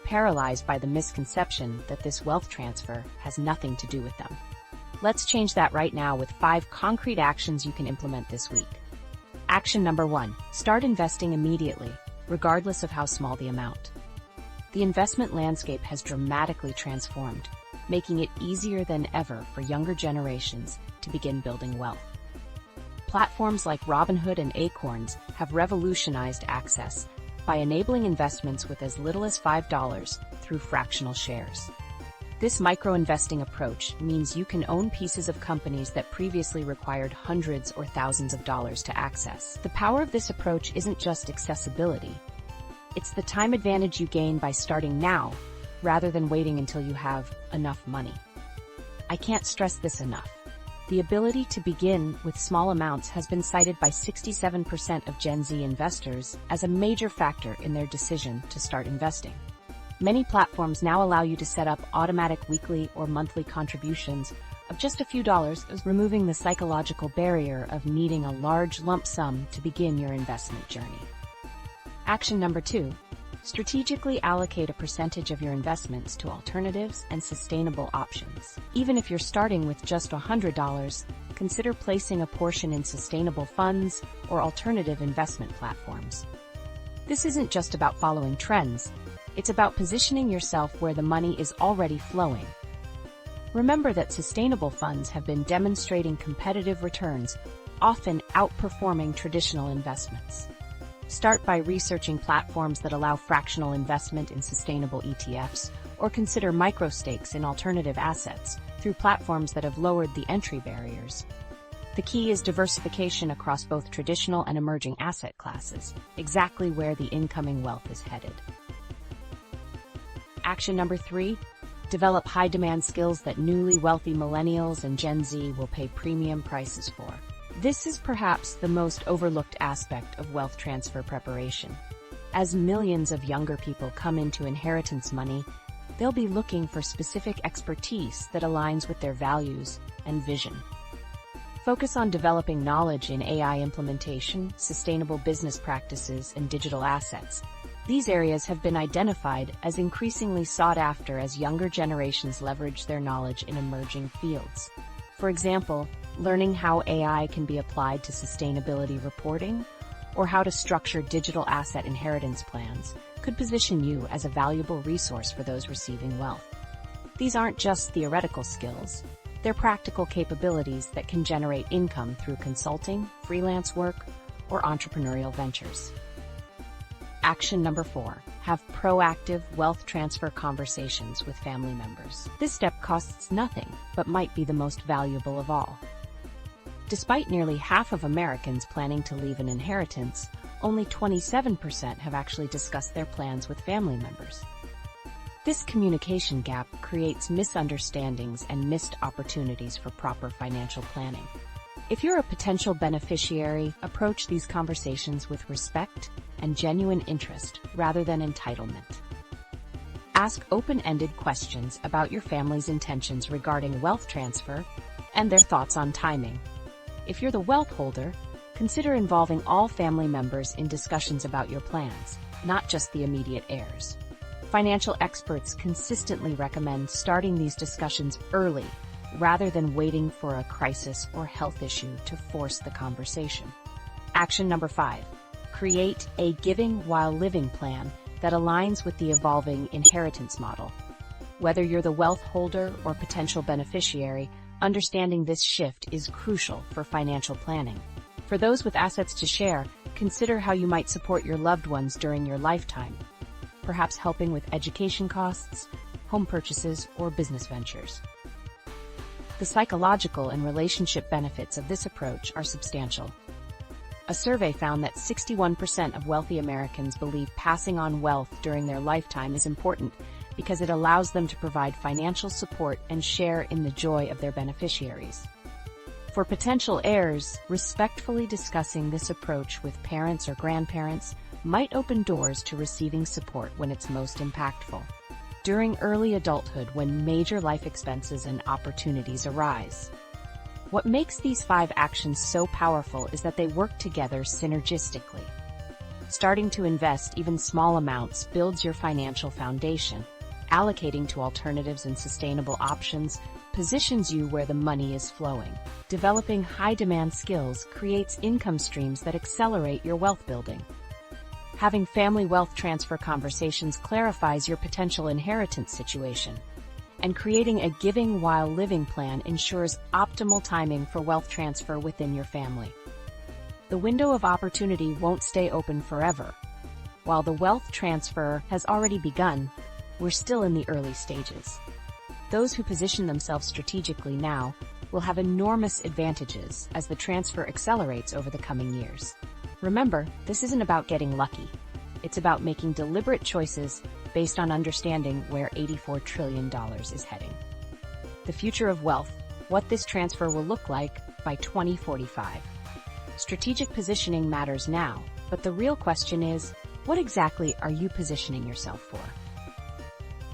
paralyzed by the misconception that this wealth transfer has nothing to do with them. Let's change that right now with 5 concrete actions you can implement this week. Action number 1. Start investing immediately, regardless of how small the amount. The investment landscape has dramatically transformed, making it easier than ever for younger generations to begin building wealth. Platforms like Robinhood and Acorns have revolutionized access by enabling investments with as little as $5 through fractional shares. This micro-investing approach means you can own pieces of companies that previously required hundreds or thousands of dollars to access. The power of this approach isn't just accessibility. It's the time advantage you gain by starting now, rather than waiting until you have enough money. I can't stress this enough. The ability to begin with small amounts has been cited by 67% of Gen Z investors as a major factor in their decision to start investing. Many platforms now allow you to set up automatic weekly or monthly contributions of just a few dollars, removing the psychological barrier of needing a large lump sum to begin your investment journey. Action number 2. Strategically allocate a percentage of your investments to alternatives and sustainable options. Even if you're starting with just $100, consider placing a portion in sustainable funds or alternative investment platforms. This isn't just about following trends, it's about positioning yourself where the money is already flowing. Remember that sustainable funds have been demonstrating competitive returns, often outperforming traditional investments. Start by researching platforms that allow fractional investment in sustainable ETFs, or consider micro-stakes in alternative assets through platforms that have lowered the entry barriers. The key is diversification across both traditional and emerging asset classes, exactly where the incoming wealth is headed. Action number 3. Develop high-demand skills that newly wealthy Millennials and Gen Z will pay premium prices for. This is perhaps the most overlooked aspect of wealth transfer preparation. As millions of younger people come into inheritance money, they'll be looking for specific expertise that aligns with their values and vision. Focus on developing knowledge in AI implementation, sustainable business practices, and digital assets. These areas have been identified as increasingly sought after as younger generations leverage their knowledge in emerging fields. For example, learning how AI can be applied to sustainability reporting, or how to structure digital asset inheritance plans, could position you as a valuable resource for those receiving wealth. These aren't just theoretical skills, they're practical capabilities that can generate income through consulting, freelance work, or entrepreneurial ventures. Action number 4. Have proactive wealth transfer conversations with family members. This step costs nothing, but might be the most valuable of all. Despite nearly half of Americans planning to leave an inheritance, only 27% have actually discussed their plans with family members. This communication gap creates misunderstandings and missed opportunities for proper financial planning. If you're a potential beneficiary, approach these conversations with respect and genuine interest rather than entitlement. Ask open-ended questions about your family's intentions regarding wealth transfer and their thoughts on timing. If you're the wealth holder, consider involving all family members in discussions about your plans, not just the immediate heirs. Financial experts consistently recommend starting these discussions early rather than waiting for a crisis or health issue to force the conversation. Action number 5. Create a giving while living plan that aligns with the evolving inheritance model. Whether you're the wealth holder or potential beneficiary, understanding this shift is crucial for financial planning. For those with assets to share, consider how you might support your loved ones during your lifetime, perhaps helping with education costs, home purchases, or business ventures. The psychological and relationship benefits of this approach are substantial. A survey found that 61% of wealthy Americans believe passing on wealth during their lifetime is important because it allows them to provide financial support and share in the joy of their beneficiaries. For potential heirs, respectfully discussing this approach with parents or grandparents might open doors to receiving support when it's most impactful. During early adulthood, when major life expenses and opportunities arise. What makes these 5 actions so powerful is that they work together synergistically. Starting to invest even small amounts builds your financial foundation. Allocating to alternatives and sustainable options positions you where the money is flowing. Developing high-demand skills creates income streams that accelerate your wealth building. Having family wealth transfer conversations clarifies your potential inheritance situation. And creating a giving while living plan ensures optimal timing for wealth transfer within your family. The window of opportunity won't stay open forever. While the wealth transfer has already begun, we're still in the early stages. Those who position themselves strategically now will have enormous advantages as the transfer accelerates over the coming years. Remember, this isn't about getting lucky. It's about making deliberate choices based on understanding where $84 trillion is heading. The future of wealth, what this transfer will look like by 2045. Strategic positioning matters now, but the real question is, what exactly are you positioning yourself for?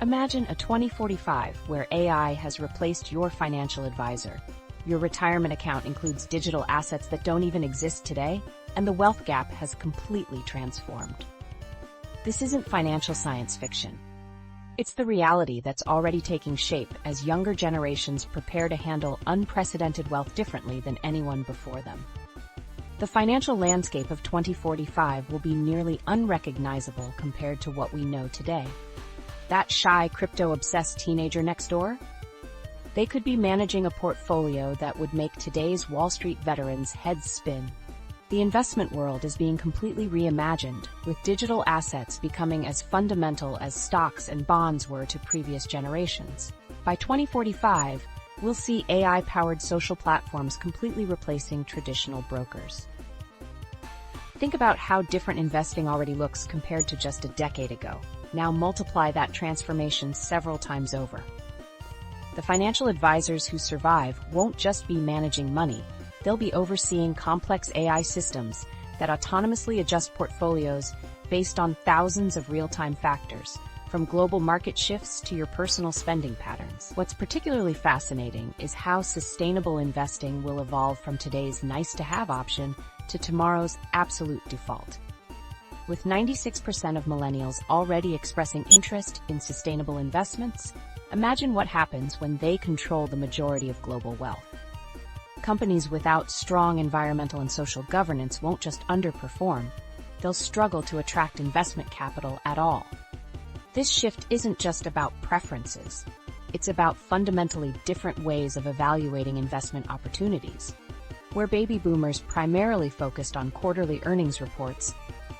Imagine a 2045 where AI has replaced your financial advisor. Your retirement account includes digital assets that don't even exist today, and the wealth gap has completely transformed. This isn't financial science fiction. It's the reality that's already taking shape as younger generations prepare to handle unprecedented wealth differently than anyone before them. The financial landscape of 2045 will be nearly unrecognizable compared to what we know today. That shy, crypto-obsessed teenager next door? They could be managing a portfolio that would make today's Wall Street veterans' heads spin. The investment world is being completely reimagined, with digital assets becoming as fundamental as stocks and bonds were to previous generations. By 2045, we'll see AI-powered social platforms completely replacing traditional brokers. Think about how different investing already looks compared to just a decade ago. Now multiply that transformation several times over. The financial advisors who survive won't just be managing money. They'll be overseeing complex AI systems that autonomously adjust portfolios based on thousands of real-time factors, from global market shifts to your personal spending patterns. What's particularly fascinating is how sustainable investing will evolve from today's nice-to-have option to tomorrow's absolute default. With 96% of millennials already expressing interest in sustainable investments, imagine what happens when they control the majority of global wealth. Companies without strong environmental and social governance won't just underperform, they'll struggle to attract investment capital at all. This shift isn't just about preferences. It's about fundamentally different ways of evaluating investment opportunities. Where baby boomers primarily focused on quarterly earnings reports,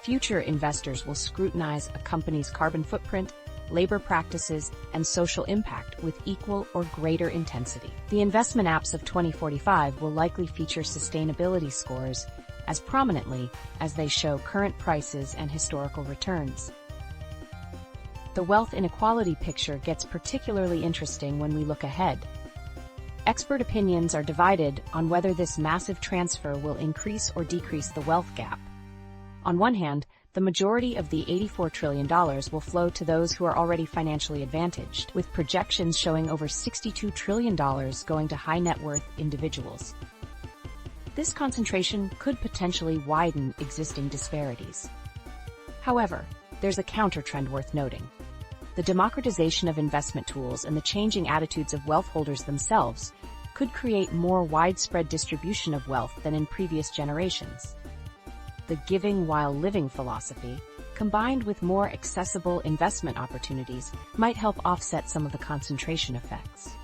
future investors will scrutinize a company's carbon footprint, labor practices, and social impact with equal or greater intensity. The investment apps of 2045 will likely feature sustainability scores as prominently as they show current prices and historical returns. The wealth inequality picture gets particularly interesting when we look ahead. Expert opinions are divided on whether this massive transfer will increase or decrease the wealth gap. On one hand, the majority of the $84 trillion will flow to those who are already financially advantaged, with projections showing over $62 trillion going to high-net-worth individuals. This concentration could potentially widen existing disparities. However, there's a counter-trend worth noting. The democratization of investment tools and the changing attitudes of wealth holders themselves could create more widespread distribution of wealth than in previous generations. The giving while living philosophy, combined with more accessible investment opportunities, might help offset some of the concentration effects.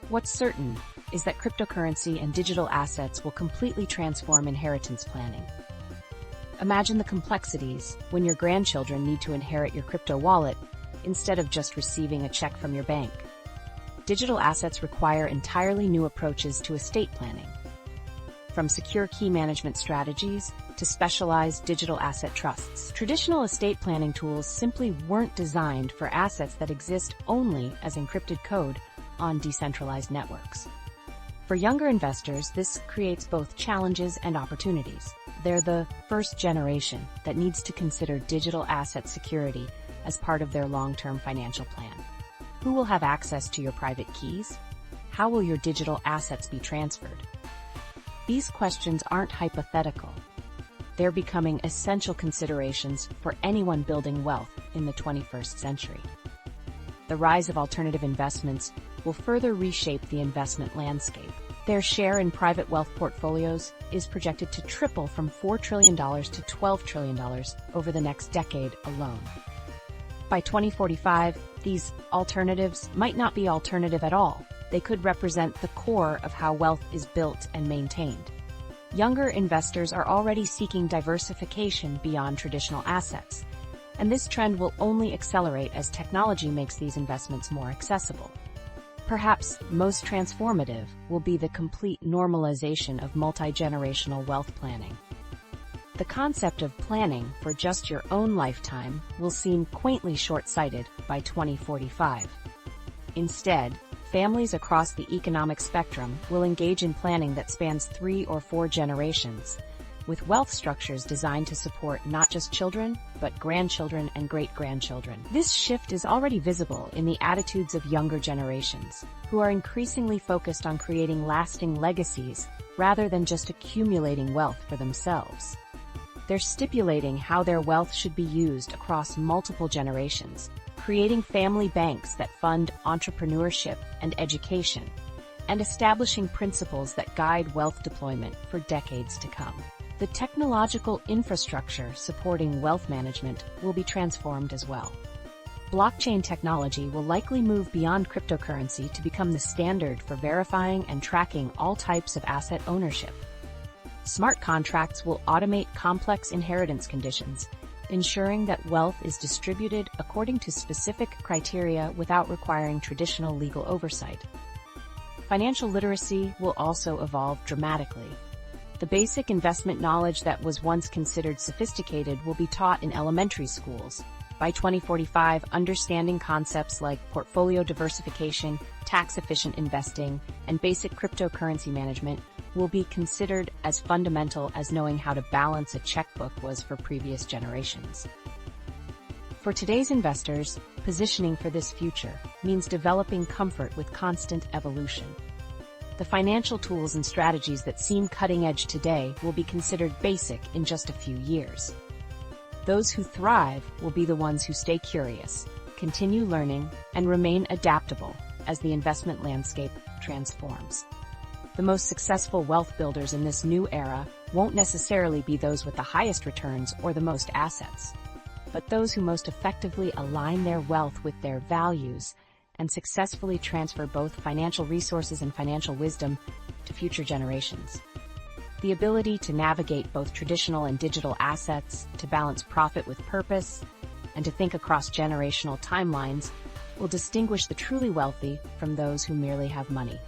What's certain is that cryptocurrency and digital assets will completely transform inheritance planning. Imagine the complexities when your grandchildren need to inherit your crypto wallet instead of just receiving a check from your bank. Digital assets require entirely new approaches to estate planning. From secure key management strategies to specialized digital asset trusts. Traditional estate planning tools simply weren't designed for assets that exist only as encrypted code on decentralized networks. For younger investors, this creates both challenges and opportunities. They're the first generation that needs to consider digital asset security as part of their long-term financial plan. Who will have access to your private keys? How will your digital assets be transferred? These questions aren't hypothetical. They're becoming essential considerations for anyone building wealth in the 21st century. The rise of alternative investments will further reshape the investment landscape. Their share in private wealth portfolios is projected to triple from $4 trillion to $12 trillion over the next decade alone. By 2045, these alternatives might not be alternative at all. They could represent the core of how wealth is built and maintained. Younger investors are already seeking diversification beyond traditional assets, and this trend will only accelerate as technology makes these investments more accessible. Perhaps most transformative will be the complete normalization of multi-generational wealth planning. The concept of planning for just your own lifetime will seem quaintly short-sighted by 2045. Instead, families across the economic spectrum will engage in planning that spans 3 or 4 generations, with wealth structures designed to support not just children, but grandchildren and great-grandchildren. This shift is already visible in the attitudes of younger generations, who are increasingly focused on creating lasting legacies rather than just accumulating wealth for themselves. They're stipulating how their wealth should be used across multiple generations, creating family banks that fund entrepreneurship and education, and establishing principles that guide wealth deployment for decades to come. The technological infrastructure supporting wealth management will be transformed as well. Blockchain technology will likely move beyond cryptocurrency to become the standard for verifying and tracking all types of asset ownership. Smart contracts will automate complex inheritance conditions, ensuring that wealth is distributed according to specific criteria without requiring traditional legal oversight. Financial literacy will also evolve dramatically. The basic investment knowledge that was once considered sophisticated will be taught in elementary schools. By 2045, understanding concepts like portfolio diversification, tax-efficient investing, and basic cryptocurrency management will be considered as fundamental as knowing how to balance a checkbook was for previous generations. For today's investors, positioning for this future means developing comfort with constant evolution. The financial tools and strategies that seem cutting-edge today will be considered basic in just a few years. Those who thrive will be the ones who stay curious, continue learning, and remain adaptable as the investment landscape transforms. The most successful wealth builders in this new era won't necessarily be those with the highest returns or the most assets, but those who most effectively align their wealth with their values and successfully transfer both financial resources and financial wisdom to future generations. The ability to navigate both traditional and digital assets, to balance profit with purpose, and to think across generational timelines will distinguish the truly wealthy from those who merely have money.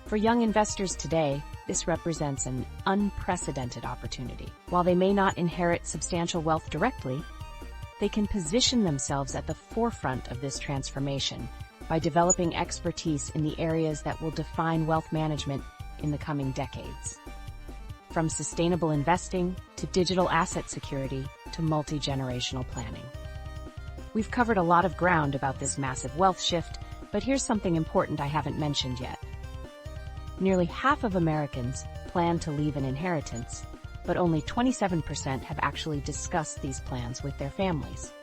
For young investors today, this represents an unprecedented opportunity. While they may not inherit substantial wealth directly, they can position themselves at the forefront of this transformation by developing expertise in the areas that will define wealth management in the coming decades. From sustainable investing to digital asset security to multi-generational planning. We've covered a lot of ground about this massive wealth shift, but here's something important I haven't mentioned yet. Nearly half of Americans plan to leave an inheritance, but only 27% have actually discussed these plans with their families.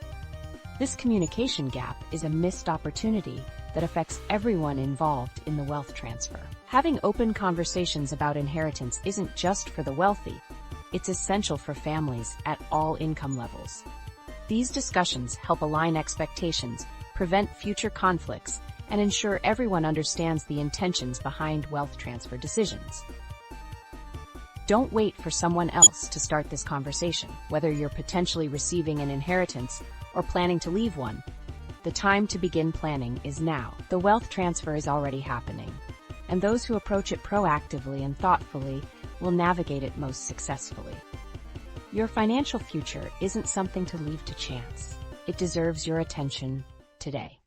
This communication gap is a missed opportunity that affects everyone involved in the wealth transfer. Having open conversations about inheritance isn't just for the wealthy, it's essential for families at all income levels. These discussions help align expectations, prevent future conflicts, and ensure everyone understands the intentions behind wealth transfer decisions. Don't wait for someone else to start this conversation. Whether you're potentially receiving an inheritance or planning to leave one, the time to begin planning is now. The wealth transfer is already happening, and those who approach it proactively and thoughtfully will navigate it most successfully. Your financial future isn't something to leave to chance. It deserves your attention today.